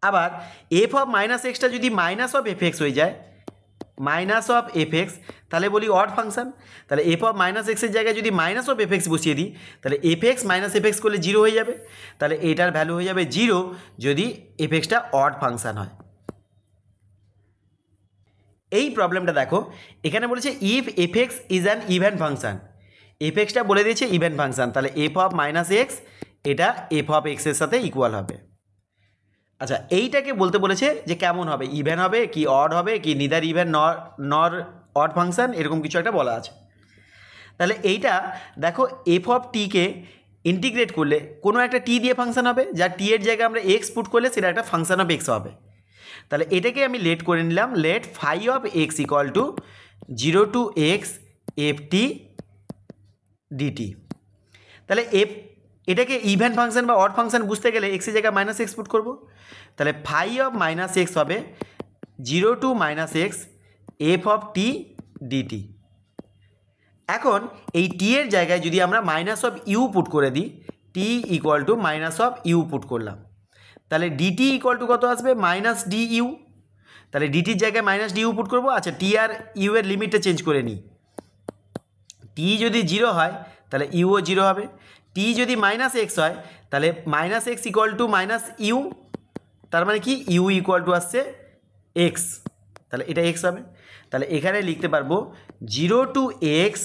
আবার এফ অফ মাইনাস এক্সটা যদি মাইনাস অফ এফ এক্স হয়ে যায় মাইনাস অফ এফ এক্স তাহলে বলি অড ফাংশন, তাহলে এফ অফ মাইনাস এক্সের জায়গায় যদি মাইনাস অফ এফ এক্স বসিয়ে দিই তাহলে F x minus F x করলে 0 হয়ে যাবে, তাহলে এটার ভ্যালু হয়ে যাবে 0 যদি এফ এক্সটা অড ফাংশন হয়। এই প্রবলেমটা দেখো এখানে বলেছে if F x is an even function, F extra বলে দিয়েছে ইভেন ফাংশন, তাহলে এফ অফ মাইনাস এক্স এটা এফ অফ এক্সের সাথে ইকুয়াল হবে। আচ্ছা এইটাকে বলতে বলেছে যে কেমন হবে, ইভেন হবে কি অড হবে কি নিদার ইভেন নর অড ফাংশন এরকম কিছু একটা বলা আছে। তাহলে এইটা দেখো এফ অফ টিকে ইন্টিগ্রেট করলে কোনো একটা টি দিয়ে ফাংশন হবে, যা টি এর জায়গায় আমরা এক্স পুট করলে সেটা একটা ফাংশন অফ এক্স হবে। তাহলে এটাকে আমি লেট করে নিলাম, let phi of x equal to 0 to x f t dt. তাহলে এটাকে ইভেন ফাংশন বা অড ফাংশন বুঝতে গেলে এক্সের জায়গায় মাইনাস এক্স পুট করবো, তাহলে ফাই অফ মাইনাস এক্স হবে 0 to minus x f of t dt. এখন এই টি এর জায়গায় যদি আমরা মাইনাস অফ ইউ পুট করে দিই, t equal to minus of u put করলাম, তাহলে ডিটি ইকুয়াল টু কত আসবে মাইনাস ডি ইউ, তাহলে ডিটির জায়গায় মাইনাস ডি ইউ পুট করবো। আচ্ছা টি আর ইউ এর লিমিটটা চেঞ্জ করে নিই, টি যদি 0 হয় তাহলে ইউও 0 হবে, টি যদি মাইনাস এক্স হয় তাহলে minus x equal to minus u, তার মানে কি ইউ ইকুয়াল টু আসছে এক্স, তাহলে এটা এক্স হবে। তাহলে এখানে লিখতে পারবো 0 to x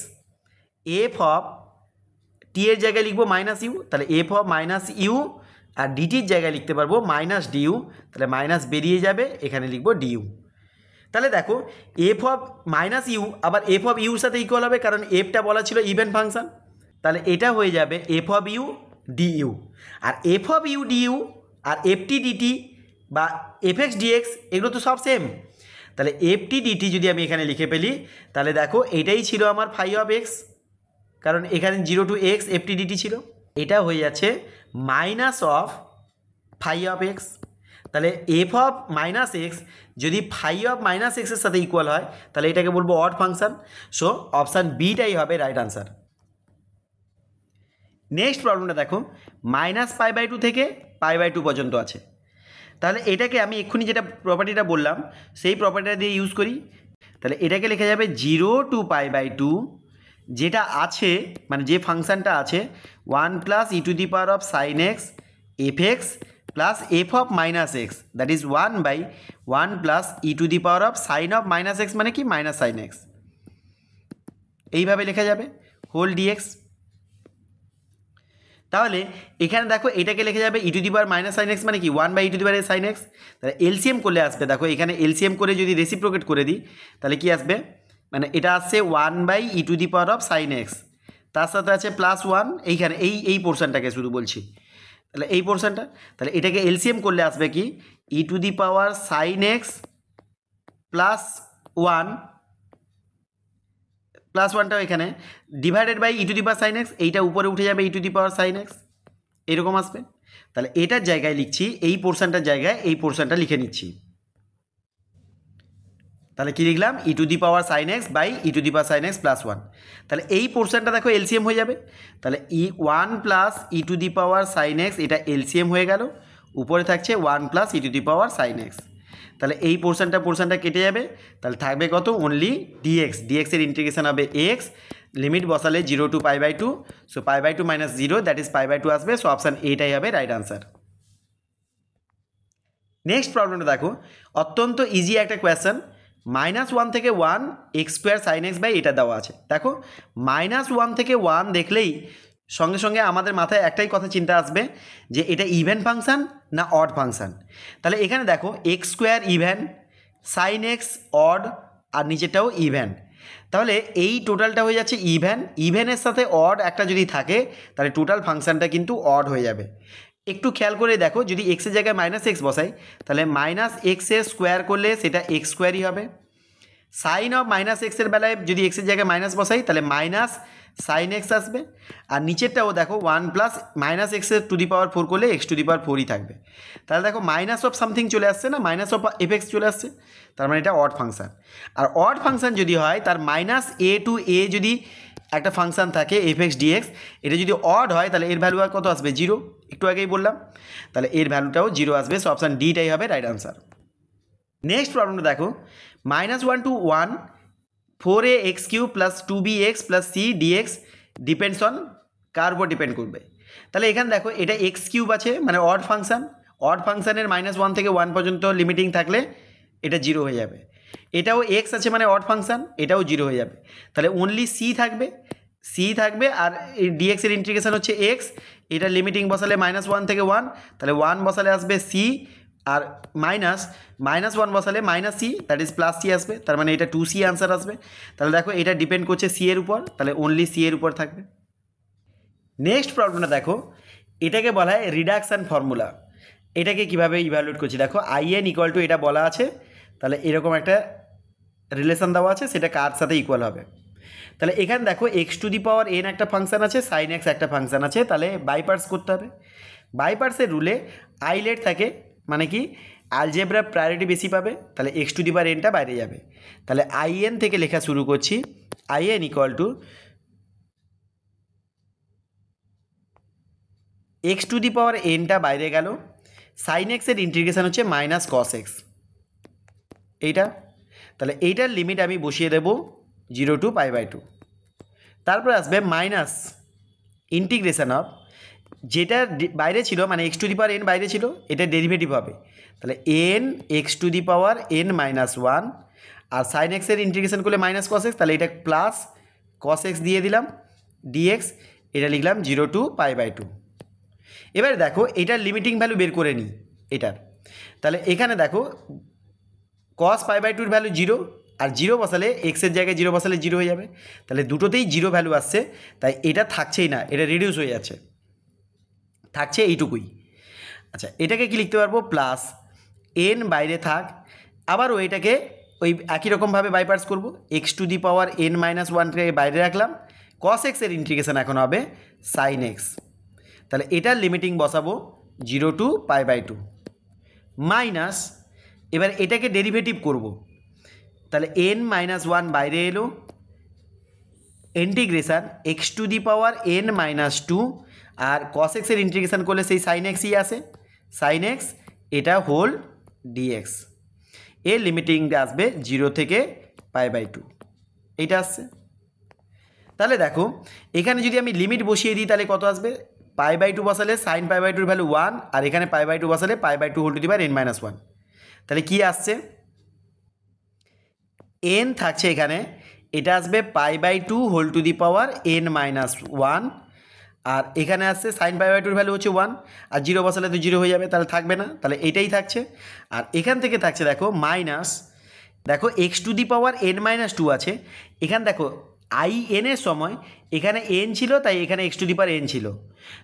f of t এর জায়গায় লিখবো মাইনাস ইউ, তাহলে এফ অফ মাইনাস ইউ, আর ডিটির জায়গায় লিখতে পারবো মাইনাস ডিউ, তাহলে মাইনাস বেরিয়ে যাবে, এখানে লিখবো ডিউ। তাহলে দেখো এফ অফ মাইনাস ইউ আবার এফ অফ ইউর সাথে ইকুয়াল হবে, কারণ এফটা বলা ছিল ইভেন ফাংশন, তাহলে এটা হয়ে যাবে এফ অফ ইউ ডিইউ। আর এফ অফ ইউ ডিইউ আর এফটি ডিটি বা এফ এক্স ডিএক্স এগুলো তো সব সেম, তাহলে এফটি ডিটি যদি আমি এখানে লিখে ফেলি, তাহলে দেখো এটাই ছিল আমার ফাই অফ এক্স, কারণ এখানে 0 টু এক্স এফটি ডিটি ছিল, এটা হয়ে যাচ্ছে minus of phi of x. তাহলে এফ অফ মাইনাস এক্স যদি ফাই অফ মাইনাস এক্সের সাথে ইকুয়াল হয়, তাহলে এটাকে বলবো অড ফাংশন। সো অপশান বিটাই হবে রাইট আনসার। নেক্সট প্রবলেমটা দেখো, -π/2 থেকে π/2 পর্যন্ত আছে। তাহলে এটাকে আমি এক্ষুনি যেটা প্রপার্টিটা বললাম সেই প্রপার্টিটা দিয়ে ইউজ করি। তাহলে এটাকে লেখা যাবে 0 টু π/2, যেটা আছে মানে যে ফাংশানটা আছে 1 plus e to the power of sine x F x plus f of minus x, that is 1/1 plus e to the power of sign of minus x, মানে কি মাইনাস সাইন এক্স, এইভাবে লেখা যাবে হোল ডিএক্স। তাহলে এখানে দেখো এটাকে লেখা যাবে e to the power minus sine x, মানে কি 1/ই to the power sine x. তাহলে এলসিএম করলে আসবে, দেখো এখানে এলসিএম করে যদি রেসিপ্রোকেট করে দিই তাহলে কি আসবে, মানে এটা আসছে 1/ই to the power of sine x, তার সাথে আছে +1, এইখানে এই পোর্শনটাকে শুধু বলছি, তাহলে এই পোর্শনটা, তাহলে এটাকে এলসিএম করলে আসবে কি e to the power sine x +1, +1টাও এখানে divided by e to the power sine x, এইটা উপরে উঠে যাবে e to the power sine x, এরকম আসবে। তাহলে এটার জায়গায় লিখছি, এই পোর্শনটার জায়গায় এই পোর্শনটা লিখে নিচ্ছি। তাহলে কি লিখলাম e to the power sine x by e to the power sine x +1। তাহলে এই পোর্শনটা দেখো এলসিএম হয়ে যাবে, তাহলে 1 plus e to the power sine x, এটা এলসিএম হয়ে গেল, উপরে থাকছে 1 plus e to the power sine x. তাহলে এই পোর্শনটা কেটে যাবে, তাহলে থাকবে কত অনলি ডিএক্স, ডিএক্সের ইন্টিগ্রেশন হবে এক্স, লিমিট বসালে 0 to π/2, so π/2 minus 0 that is π/2 আসবে, সো অপশান এটাই হবে রাইট আনসার। নেক্সট প্রবলেমটা দেখো, অত্যন্ত ইজি একটা কোয়েশ্চেন, -1 থেকে 1 x square sine x by এটা দেওয়া আছে। দেখো -1 থেকে 1 দেখলেই সঙ্গে সঙ্গে আমাদের মাথায় একটাই কথা চিন্তা আসবে যে এটা ইভেন ফাংশান না অড ফাংশান। তাহলে এখানে দেখো x square even, sine x odd, আর নিচেরটাও ইভেন, তাহলে এই টোটালটা হয়ে যাচ্ছে ইভেন, ইভেনের সাথে অড একটা যদি থাকে তাহলে টোটাল ফাংশানটা কিন্তু অড হয়ে যাবে। একটু খেয়াল করে দেখো, যদি এক্সের জায়গায় -x বসাই তাহলে -x স্কোয়ার করলে সেটা এক্স স্কোয়ারই হবে, সাইন অফ -xের বেলায় যদি এক্সের জায়গায় মাইনাস বসাই তাহলে মাইনাস সাইন এক্স আসবে, আর নিচেরটাও দেখো 1 প্লাস -x টু দি পাওয়ার 4 করলে x টু দি পাওয়ার 4ই থাকবে। তাহলে দেখো মাইনাস অফ সামথিং চলে আসছে না, মাইনাস অফ এফ চলে আসছে, তার মানে এটা অড ফাংশান। আর অড ফাংশান যদি হয় তার -a টু a যদি একটা ফাংশান থাকে এফ এক্স ডিএক্স, এটা যদি অড হয় তাহলে এর ভ্যালু আর কত আসবে 0, একটু আগেই বললাম, তাহলে এর ভ্যালুটাও 0 আসবে, সো অপশান ডিটাই হবে রাইট আনসার। নেক্সট প্রবলেমটা দেখো, -1 to 1 4ax³ plus 2bx plus c dx depends on কার উপর ডিপেন্ড করবে। তাহলে এখানে দেখো এটা x³ আছে মানে অড ফাংশান, অড ফাংশানের -1 থেকে 1 পর্যন্ত লিমিটিং থাকলে এটা 0 হয়ে যাবে। এটাও x আছে মানে অড ফাংশান, এটাও 0 হয়ে যাবে, তাহলে অনলি c থাকবে আর এই dx এর ইন্টিগ্রেশন হচ্ছে x, এটা লিমিটিং বসালে -1 থেকে 1, তাহলে 1 বসালে আসবে c, আর -1 বসালে -c দ্যাট ইজ +c আসবে, তার মানে এটা 2c আনসার আসবে। তাহলে দেখো এটা ডিপেন্ড করছে c এর উপর, তাহলে অনলি c এর উপর থাকবে। নেক্সট প্রবলেমটা দেখো, এটাকে বলা হয় রিডাকশান ফর্মুলা। এটাকে কিভাবে ইভ্যালুয়েট করছি দেখো, in ইকুয়াল টু এটা বলা আছে, তাহলে এরকম একটা রিলেশন দেওয়া আছে, সেটা কার সাথে ইকুয়াল হবে। তাহলে এখানে দেখো x to the power n একটা ফাংশান আছে, সাইন এক্স একটা ফাংশান আছে, তাহলে বাই পার্টস করতে হবে। বাই পার্টসের রুলে আইলেট থাকে, মানে কি অ্যালজেব্রা প্রায়োরিটি বেশি পাবে, তাহলে এক্স টু দি পাওয়ার nটা বাইরে যাবে। তাহলে in থেকে লেখা শুরু করছি, in equal to x to the power nটা বাইরে গেল, সাইন এক্সের ইন্টিগ্রেশন হচ্ছে -cos x, এইটা, তাহলে এইটার লিমিট আমি বসিয়ে দেব 0 টু π/2, তারপরে আসবে মাইনাস ইন্টিগ্রেশন অফ যেটা বাইরে ছিল মানে x to the power n বাইরে ছিল, এটা ডেরিভেটিভ হবে। তাহলে n x to the power n minus one, আর সাইন এক্সের ইন্টিগ্রেশন করলে মাইনাস কস এক্স, তাহলে এটা প্লাস কস এক্স দিয়ে দিলাম ডিএক্স, এটা লিখলাম 0 to π/2। এবারে দেখো এটার লিমিটিং ভ্যালু বের করে নিই এটার। তাহলে এখানে দেখো cos π/2 ভ্যালু 0, আর 0 বসালে এক্সের জায়গায় 0 বসালে 0 হয়ে যাবে, তাহলে দুটোতেই 0 ভ্যালু আসছে, তাই এটা থাকছেই না, এটা রিডিউস হয়ে যাচ্ছে, থাকছে এইটুকুই। আচ্ছা এটাকে কি লিখতে পারবো, প্লাস এন বাইরে থাক, আবারও এটাকে ওই একই রকমভাবে বাইপার্স করব, x to the power n minus ওয়ানকে বাইরে রাখলাম, কস এক্সের ইন্টিগ্রেশন এখন হবে সাইন এক্স, তাহলে এটার লিমিটিং বসাবো 0 to π/2 মাইনাস, এবার এটাকে ডেরিভেটিভ করব, তাহলে এন মাইনাস ওয়ান বাইরে এলো, integration x to the power n minus two, আর কস এক্সের ইন্টিগ্রেশন করলে সেই সাইন এক্সই আসে, সাইন এক্স, এটা হোল ডিএক্স, এর লিমিটিংটা আসবে 0 থেকে π/2, এইটা আসছে। তাহলে দেখো এখানে যদি আমি লিমিট বসিয়ে দিই তাহলে কত আসবে, π/2 বসালে সাইন π/2 ভ্যালু 1, আর এখানে π/2 বসালে π/2 whole to the power n minus one, তাহলে কী আসছে, এন থাকছে এখানে, এটা আসবে π/2 whole to the power n minus one, আর এখানে আসছে সাইন π/2 ভ্যালু হচ্ছে 1, আর 0 বসালে তো 0 হয়ে যাবে, তাহলে থাকবে না, তাহলে এটাই থাকছে। আর এখান থেকে থাকছে দেখো মাইনাস, দেখো x to the power n minus two আছে, এখানে দেখো আই এনের সময় এখানে এন ছিল, তাই এখানে x to the power N ছিল,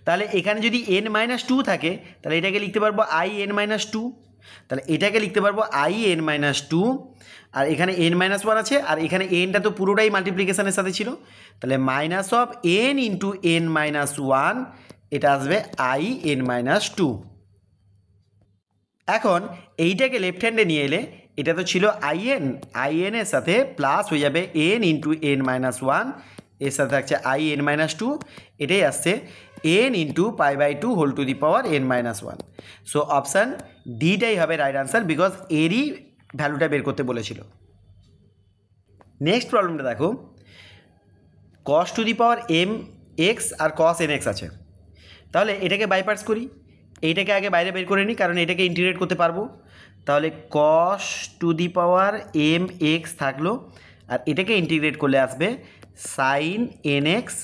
তাহলে এখানে যদি এন মাইনাস টু থাকে তাহলে এটাকে লিখতে পারবো আই এন মাইনাস টু, তাহলে এটাকে লিখতে পারবো আই এন মাইনাস টু, আর এখানে এন মাইনাস ওয়ান আছে, আর এখানে এনটা তো পুরোটাই মাল্টিপ্লিকেশানের সাথে ছিল, তাহলে minus of N into n minus one, এটা আসবে আই এন মাইনাস টু। এখন এইটাকে লেফট হ্যান্ডে নিয়ে এলে এটা তো ছিল আই এনের সাথে প্লাস হয়ে যাবে n into n minus one, এর সাথে থাকছে আই এন মাইনাস টু, এটাই আসছে n into π/2 whole to the power n minus one. So option ডিটাই হবে রাইট আনসার, বিকজ এরই ভ্যালুটা বের করতে বলেছিল। নেক্সট প্রবলেমটা দেখো, cos to the power m x আর কস এন এক্স আছে, তাহলে এটাকে বাইপার্স করি, এইটাকে আগে বাইরে বের করে নিই কারণ এটাকে ইন্টিগ্রেট করতে পারবো, তাহলে cos to the power m x থাকলো, আর এটাকে ইন্টিগ্রেট করলে আসবে sine n x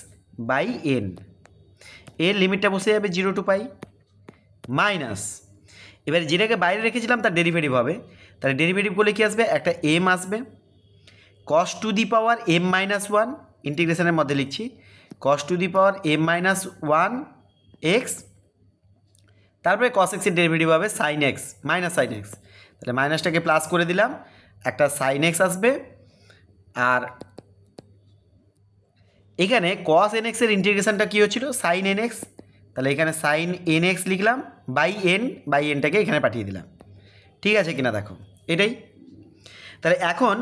by n, এর লিমিটটা বসে যাবে 0 to π মাইনাস, এবারে যেটাকে বাইরে রেখেছিলাম তার ডেরিভেটিভ হবে, তাহলে ডেরিভেটিভ করলে কী আসবে, একটা এম আসবে, cos to the power m minus one, ইন্টিগ্রেশনের মধ্যে লিখছি cos to the power m minus one x, তারপরে কস এক্সের ডেরিভেটিভ হবে sine x minus sine x, তাহলে মাইনাসটাকে প্লাস করে দিলাম, একটা সাইন এক্স আসবে, আর এখানে কস এন এক্সের ইন্টিগ্রেশনটা কী হচ্ছিল সাইন এন এক্স, তাহলে এখানে সাইন এন এক্স লিখলাম বাই এনটাকে এখানে পাঠিয়ে দিলাম, ঠিক আছে কিনা দেখো এটাই। তাহলে এখন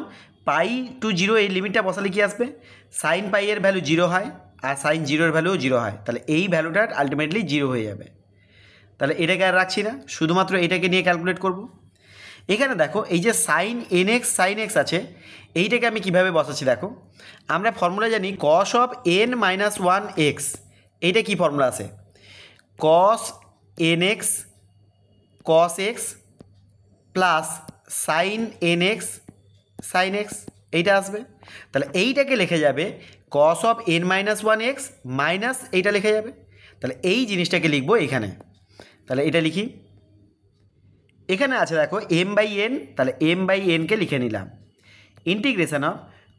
π/0 এই লিমিটটা বসালে কি আসবে, সাইন পাই এর ভ্যালু 0 হয়, আর সাইন 0 এর ভ্যালুও 0 হয়, তাহলে এই ভ্যালুটা আলটিমেটলি 0 হয়ে যাবে, তাহলে এটাকে আর রাখছি না, শুধুমাত্র এটাকে নিয়ে ক্যালকুলেট করব। এখানে দেখো এই যে সাইন সাইন এক্স আছে, এইটাকে আমি কিভাবে বসাচ্ছি দেখো, আমরা ফর্মুলা জানি cos of n minus one x, এইটা কী ফর্মুলা আছে, cos n x cos x plus sine n x sine x, এইটা আসবে, তাহলে এইটাকে লেখা যাবে cos of n minus one x minus এইটা লেখা যাবে, তাহলে এই জিনিসটাকে লিখবো এখানে, তাহলে এটা লিখি, এখানে আছে দেখো এম বাই এন, তাহলে এম বাই এনকে লিখে নিলাম, integration of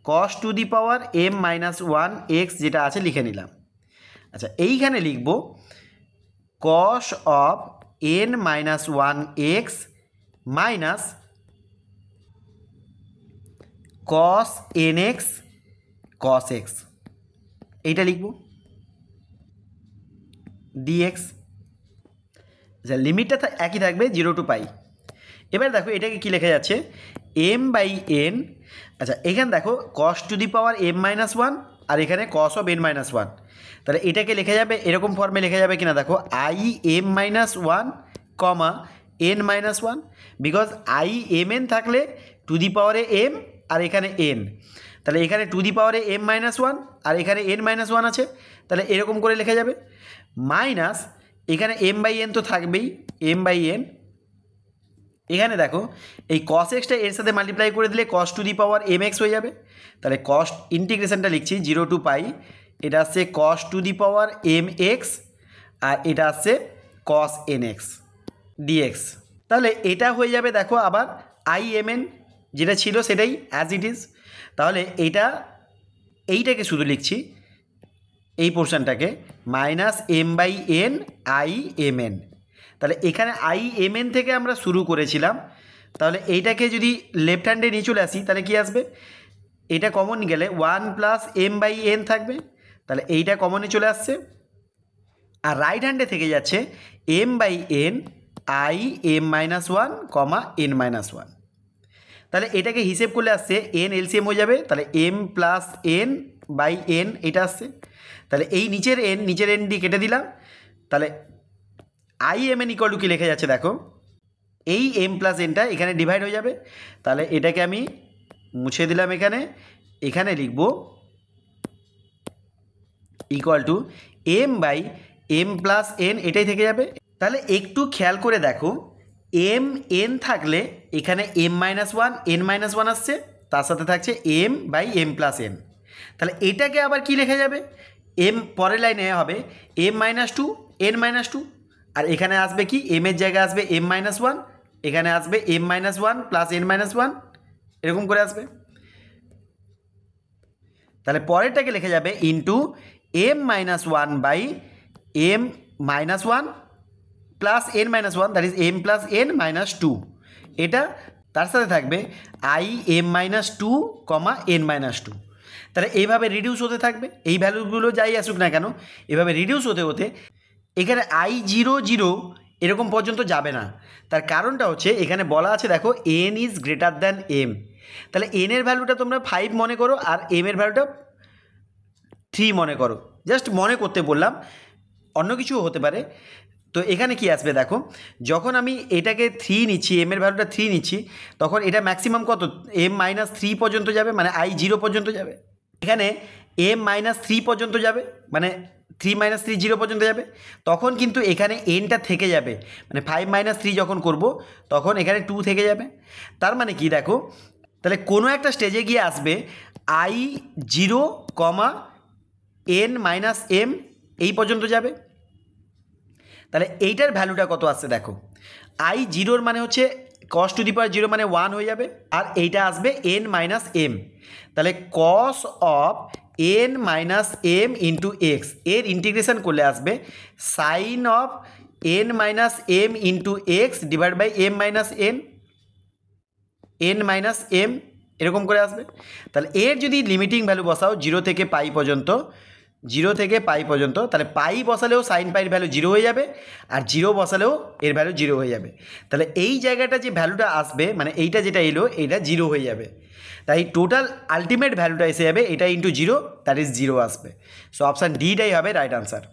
cos to the power m minus one x যেটা আছে লিখে নিলাম। আচ্ছা এইখানে লিখব cos of n minus one x minus cos n x cos x, এইটা লিখব ডিএক্স, আচ্ছা লিমিটটা একই থাকবে 0 to π। এবার দেখো এটাকে কি লেখা যাচ্ছে এম বাই এন, আচ্ছা এখানে দেখো cos to the power m minus one, আর এখানে cos of n minus one, তাহলে এটাকে লেখা যাবে এরকম ফর্মে লেখা যাবে কিনা দেখো I m minus one comma n minus one, because I m n থাকলে টু দি পাওয়ারে এম আর এখানে এন, তাহলে এখানে টু দি পাওয়ারে এম মাইনাস ওয়ান আর এখানে এন মাইনাস ওয়ান আছে, তাহলে এরকম করে লেখা যাবে মাইনাস, এখানে এম বাই এন তো থাকবেই, এম বাই এন। এখানে দেখো এই কস এক্সটা এর সাথে মাল্টিপ্লাই করে দিলে cos to the power m x হয়ে যাবে। তাহলে কস ইন্টিগ্রেশনটা লিখছি 0 টু পাই, এটা আসছে cos to the power m x, আর এটা আসছে কস এন এক্স ডিএক্স। তাহলে এটা হয়ে যাবে দেখো আবার আই এম এন, যেটা ছিল সেটাই অ্যাজ ইট ইজ। তাহলে এইটাকে শুধু লিখছি, এই পোর্শনটাকে minus m by n I m n. তাহলে এখানে আই এম এন থেকে আমরা শুরু করেছিলাম, তাহলে এইটাকে যদি লেফট হ্যান্ডে নিয়ে চলে আসি তাহলে কি আসবে, এটা কমন গেলে 1 প্লাস এম বাই এন থাকবে, তাহলে এইটা কমনে চলে আসছে। আর রাইট হ্যান্ডে থেকে যাচ্ছে m by n I m minus one comma n minus one. তাহলে এটাকে হিসেব করলে আসছে এন এলসিএম হয়ে যাবে, তাহলে m plus n by n এটা আসছে। তাহলে এই নিচের এন ডি কেটে দিলাম, তাহলে I m n equal to কী লেখা যাচ্ছে দেখো, এই এম প্লাস এনটা এখানে ডিভাইড হয়ে যাবে। তাহলে এটাকে আমি মুছে দিলাম, এখানে লিখব equal to m by m plus n, এটাই থেকে যাবে। তাহলে একটু খেয়াল করে দেখো, এম এন থাকলে এখানে m minus one n minus one আসছে, তার সাথে থাকছে m by m plus n. তাহলে এটাকে আবার কি লেখা যাবে, এম পরের লাইনে হবে m minus two n minus two, আর এখানে আসবে কি এম এর জায়গায় আসবে এম মাইনাস ওয়ান, এখানে আসবে m minus one plus n minus one, এরকম করে আসবে। তাহলে পরেরটাকে লেখা যাবে into m minus one by m minus one plus n minus one, that is m plus n minus two. এটা তার সাথে থাকবে I m minus two comma n minus two. তাহলে এইভাবে রিডিউস হতে থাকবে, এই ভ্যালুগুলো যাই আসুক না কেন এভাবে রিডিউস হতে হতে এখানে আই জিরো জিরো এরকম পর্যন্ত যাবে না। তার কারণটা হচ্ছে এখানে বলা আছে দেখো n is greater than m. তাহলে এন এর ভ্যালুটা তোমরা 5 মনে করো আর এম এর ভ্যালুটা 3 মনে করো, জাস্ট মনে করতে বললাম, অন্য কিছুও হতে পারে। তো এখানে কি আসবে দেখো, যখন আমি এটাকে 3 নিচ্ছি, এম এর ভ্যালুটা 3 নিচ্ছি, তখন এটা ম্যাক্সিমাম কত এম মাইনাস 3 পর্যন্ত যাবে, মানে আই জিরো পর্যন্ত যাবে। এখানে এম মাইনাস 3 পর্যন্ত যাবে, মানে 3 মাইনাস 3 জিরো পর্যন্ত যাবে। তখন কিন্তু এখানে এনটা থেকে যাবে, মানে 5 মাইনাস 3 যখন করব তখন এখানে 2 থেকে যাবে। তার মানে কি দেখো, তাহলে কোনো একটা স্টেজে গিয়ে আসবে I zero comma n minus m এই পর্যন্ত যাবে। তাহলে এইটার ভ্যালুটা কত আসছে দেখো, আই জিরোর মানে হচ্ছে কস টু দি পাওয়ার জিরো মানে 1 হয়ে যাবে, আর এইটা আসবে এন মাইনাস এম। তাহলে cos of n minus m into x এর ইন্টিগ্রেশন করলে আসবে sine of n minus m into x divide by m minus n minus m, এরকম করে আসবে। তাহলে এর যদি লিমিটিং ভ্যালু বসাও 0 থেকে পাই পর্যন্ত, 0 থেকে পাই পর্যন্ত, তাহলে পাই বসালেও সাইন পাইয়ের ভ্যালু 0 হয়ে যাবে, আর 0 বসালেও এর ভ্যালু 0 হয়ে যাবে। তাহলে এই জায়গাটা যে ভ্যালুটা আসবে, মানে এইটা যেটা এলো এটা 0 হয়ে যাবে। তাই টোটাল আলটিমেট ভ্যালুটা এসে যাবে এটা ইন্টু 0, দ্যাট ইজ 0 আসবে। সো অপশান ডিটাই হবে রাইট আনসার।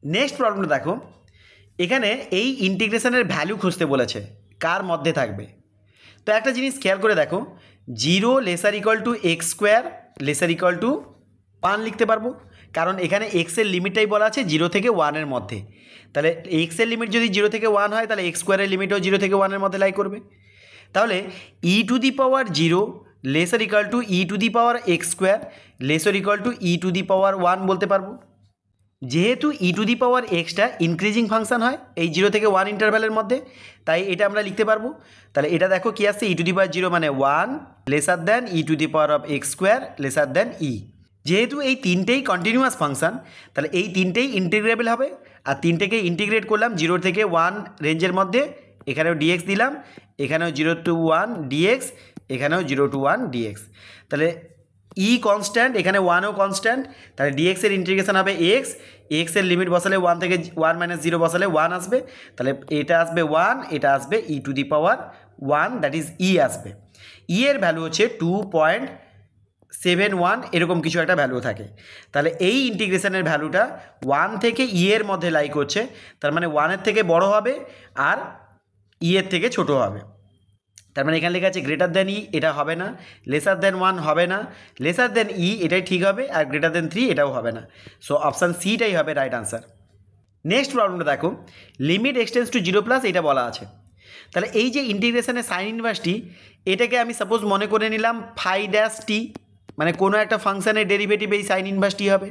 নেক্সট প্রবলেমটা দেখো, এখানে এই ইন্টিগ্রেশনের ভ্যালু খুঁজতে বলেছে, কার মধ্যে থাকবে। তো একটা জিনিস খেয়াল করে দেখো, 0 lesser equal to x square lesser equal to 1 লিখতে পারবো, কারণ এখানে এক্সের লিমিটটাই বলা আছে 0 থেকে 1-এর মধ্যে। তাহলে এক্সের লিমিট যদি 0 থেকে 1 হয়, তাহলে এক্স স্কোয়ারের লিমিটও 0 থেকে 1-এর মধ্যে লাই করবে। তাহলে e to the power 0 lesser equal to e to the power x square lesser equal to e to the power 1 বলতে পারবো। যেহেতু ই টু দি পাওয়ার এক্সটা ইনক্রিজিং ফাংশন হয় এই 0 থেকে 1 ইন্টারভ্যালের মধ্যে, তাই এটা আমরা লিখতে পারবো। তাহলে এটা দেখো কি আসছে, ই টু দি পাওয়ার 0 মানে 1 lesser than e to the power of x square lesser than e. যেহেতু এই তিনটেই কন্টিনিউয়াস ফাংশন, তাহলে এই তিনটেই ইন্টিগ্রেবল হবে, আর তিনটেকে ইন্টিগ্রেট করলাম 0 থেকে 1 রেঞ্জের মধ্যে। এখানেও ডিএক্স দিলাম, এখানেও 0 to 1 ডিএক্স, এখানেও 0 to 1 ডিএক্স। তাহলে ই কনস্ট্যান্ট, এখানে 1ও কনস্ট্যান্ট, তাহলে ডিএক্সের ইন্টিগ্রেশন হবে এক্স, এক্সের লিমিট বসালে 1 থেকে 1 মাইনাস 0 বসালে 1 আসবে, তাহলে এটা আসবে 1, এটা আসবে e to the power 1, that is e আসবে। ই এর ভ্যালু হচ্ছে 2.71 এরকম কিছু একটা ভ্যালু থাকে। তাহলে এই ইন্টিগ্রেশনের ভ্যালুটা 1 থেকে ই এর মধ্যে লাই করছে, তার মানে 1-এর থেকে বড় হবে আর ই এর থেকে ছোট হবে। তার মানে এখানে লেখা আছে গ্রেটার দ্যান ই, এটা হবে না, লেসার দ্যান 1 হবে না, লেসার দ্যান ই এটাই ঠিক হবে, আর গ্রেটার দ্যান 3 এটাও হবে না। সো অপশান সিটাই হবে রাইট আনসার। নেক্সট প্রবলেমটা দেখো, লিমিট এক্সটেন্স টু 0 + এটা বলা আছে। তাহলে এই যে ইন্টিগ্রেশনের সাইন ইনভার্সটি, এটাকে আমি সাপোজ মনে করে নিলাম ফাই ড্যাশ টি, মানে কোনো একটা ফাংশানের ডেরিভেটিভ এই সাইন ইনভার্সটি হবে,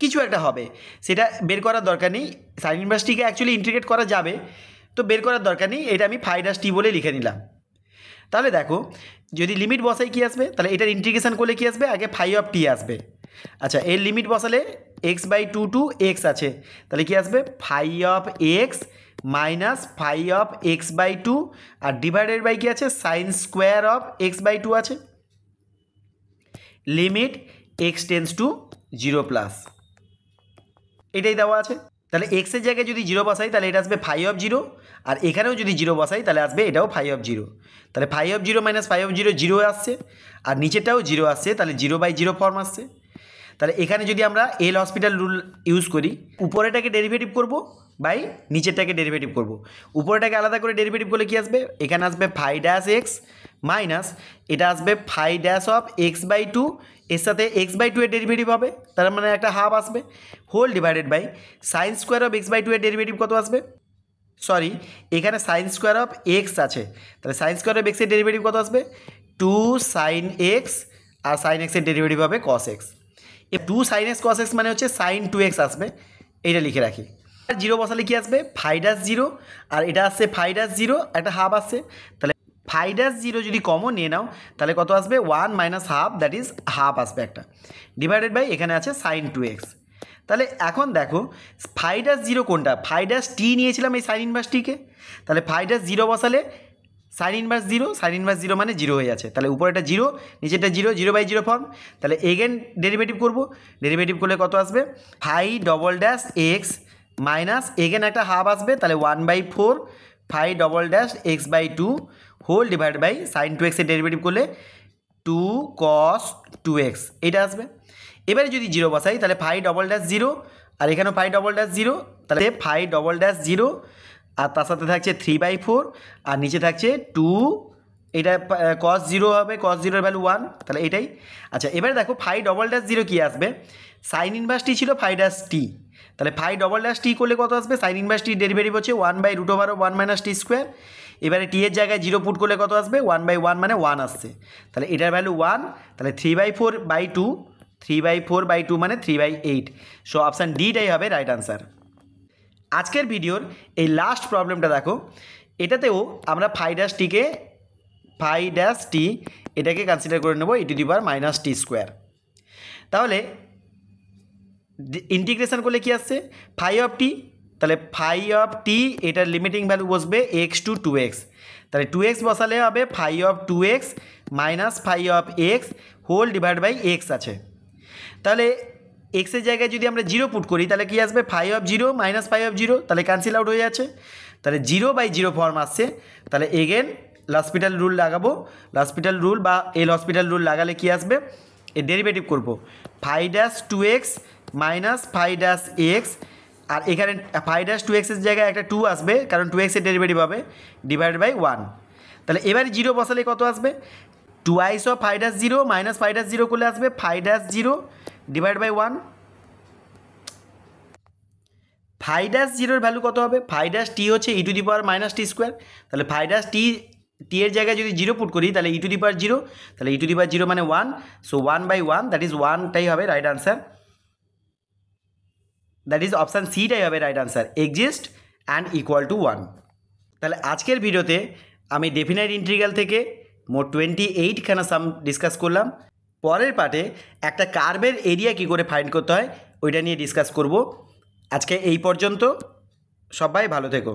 কিছু একটা হবে, সেটা বের করার দরকার নেই। সাইন ইনভার্সটিকে অ্যাকচুয়ালি ইন্টিগ্রেট করা যাবে, তো বের করার দরকার নেই, এটা আমি ফাই ড্যাশ টি বলে লিখে নিলাম। তাহলে দেখো, যদি লিমিট বসাই কী আসবে, তাহলে এটার ইন্টিগ্রেশন করলে কী আসবে, আগে ফাই অফ টি আসবে। আচ্ছা, এর লিমিট বসালে x/2 টু x আছে, তাহলে কী আসবে, phi of x minus phi of x/2 আর ডিভাইডেড বাই কী আছে, সাইন স্কোয়ার অফ x/2 আছে। লিমিট x টেন্স টু 0+, এটাই দেওয়া আছে। তাহলে এক্সের জায়গায় যদি 0 বসাই তাহলে এটা আসবে ফাই অফ 0, আর এখানেও যদি 0 বসাই তাহলে আসবে এটাও ফাই অফ 0। তাহলে phi of 0 minus phi of 0 0 আসছে, আর নিচেটাও 0 আসছে, তাহলে 0/0 ফর্ম আসছে। তাহলে এখানে যদি আমরা এল হসপিটাল রুল ইউজ করি, উপরেটাকে ডেরিভেটিভ করব বাই নিচেরটাকে ডেরিভেটিভ করব। উপরেটাকে আলাদা করে ডেরিভেটিভ করলে কী আসবে, এখানে আসবে ফাই ড্যাশ এক্স মাইনাস এটা আসবে ফাই ড্যাশ অফ x/2, এর সাথে x/2 এর ডেরিভেটিভ হবে, তার মানে একটা হাফ আসবে, whole divided by sine square of x/2 এর ডেরিভেটিভ কত আসবে, সরি এখানে সাইন স্কোয়ার অফ এক্স আছে, তাহলে সাইন স্কোয়ার অফ এক্সের ডেরিভেটিভ কত আসবে, 2 sin x, আর সাইন এক্সের ডেরিভেটিভ হবে cos x। 2 sin x cos x মানে হচ্ছে sin 2x আসবে, এইটা লিখে রাখি। আর 0 বসালে কি আসবে, ফাই ড্যাশ 0, আর এটা আসছে ফাই ড্যাশ 0, একটা হাফ আসছে, তাহলে ফাই ড্যাশ 0 যদি কমন নিয়ে নাও তাহলে কত আসবে, 1 - হাফ, দ্যাট ইজ হাফ আসবে একটা, ডিভাইডেড বাই এখানে আছে sin 2x। তাহলে এখন দেখো ফাই ড্যাশ 0 কোনটা, ফাই ড্যাশ টি নিয়েছিলাম এই সাইন ইনভার্স টিকে, তাহলে ফাই ড্যাশ 0 বসালে সাইন ইনভার্স 0, সাইন ইনভার্স 0 মানে 0 হয়ে যাচ্ছে, তাহলে উপরেটা 0 নিচেটা 0, 0/0 ফর্ম। তাহলে এগেন ডেরিভেটিভ করব, ডেরিভেটিভ করলে কত আসবে, phi double dash x minus again একটা হাফ আসবে, তাহলে 1/4 phi double dash x/2 whole divide by sine 2x এর ডেরিভেটিভ করলে 2 cos 2x, এটা আসবে। এবারে যদি 0 বসাই তাহলে ফাই ডবল ড্যাশ 0, আর এখানেও ফাই ডবল ড্যাশ 0, তাহলে ফাই ডবল ড্যাশ 0, আর তার সাথে থাকছে 3/4, আর নিচে থাকছে 2, এটা cos 0 হবে, cos 0 এর ভ্যালু 1, তাহলে এটাই। আচ্ছা, এবারে দেখো ফাই ডবল ড্যাশ 0 কী আসবে, সাইন ইনভার্স টি ছিল ফাই ড্যাশ টি, তাহলে ফাই ডবল ড্যাশ টি করলে কত আসবে, সাইন ইনভার্স টির ডেরিভেটিভ হচ্ছে 1/√1 - t²। এবারে টি এর জায়গায় 0 পুট করলে কত আসবে, 1/1 মানে 1 আসছে, তাহলে এটার ভ্যালু 1, তাহলে 3/4/2, 3/4/2 মানে 3/8। সো অপশান ডিটাই হবে রাইট আনসার। আজকের ভিডিওর এই লাস্ট প্রবলেমটা দেখো, এটাতেও আমরা ফাই ড্যাশ টিকে ফাই ড্যাশ টি এটাকে কনসিডার করে নেব e⁻t²। তাহলে ইন্টিগ্রেশন করলে কি আসছে, ফাই অফ টি, তাহলে ফাই অফ টি এটার লিমিটিং ভ্যালু বসবে x টু 2x, তাহলে 2x বসালে হবে phi of 2x minus phi of x whole divide by x আছে। তাহলে এক্সের জায়গায় যদি আমরা 0 পুট করি তাহলে কি আসবে, phi of 0 minus phi of 0, তাহলে ক্যান্সেল আউট হয়ে যাচ্ছে, তাহলে 0/0 ফর্ম আসছে। তাহলে এগেন হসপিটাল রুল লাগাবো, হসপিটাল রুল বা এল হসপিটাল রুল লাগালে কি আসবে, এর ডেরিভেটিভ করব phi dash 2x minus phi dash x, আর এখানে ফাই ড্যাশ 2x এর জায়গায় একটা 2 আসবে কারণ 2x এর ডেরিভেটিভ হবে, ডিভাইড বাই 1। তাহলে এবারে 0 বসালে কত আসবে, 2i of phi dash 0 minus phi dash 0 করলে আসবে phi dash 0 divide by 1। Phi dash 0 এর ভ্যালু কত হবে, ফাই ড্যাশ টি হচ্ছে e⁻t², তাহলে ফাই ড্যাশ টি এর জায়গায় যদি 0 পুট করি তাহলে e⁻0, তাহলে e⁻0 মানে 1, সো 1/1 দ্যাট ইজ 1টাই হবে right answer, that is option সিটাই হবে right answer, exist and equal to 1। তাহলে আজকের ভিডিওতে আমি ডেফিনাইট ইন্টিগ্রাল থেকে মোট 28খানা সাম ডিসকাস করলাম। পরের পার্টে একটা কার্ভের এরিয়া কী করে ফাইন্ড করতে হয় ওইটা নিয়ে ডিসকাস করব। আজকে এই পর্যন্ত, সবাই ভালো থেকো।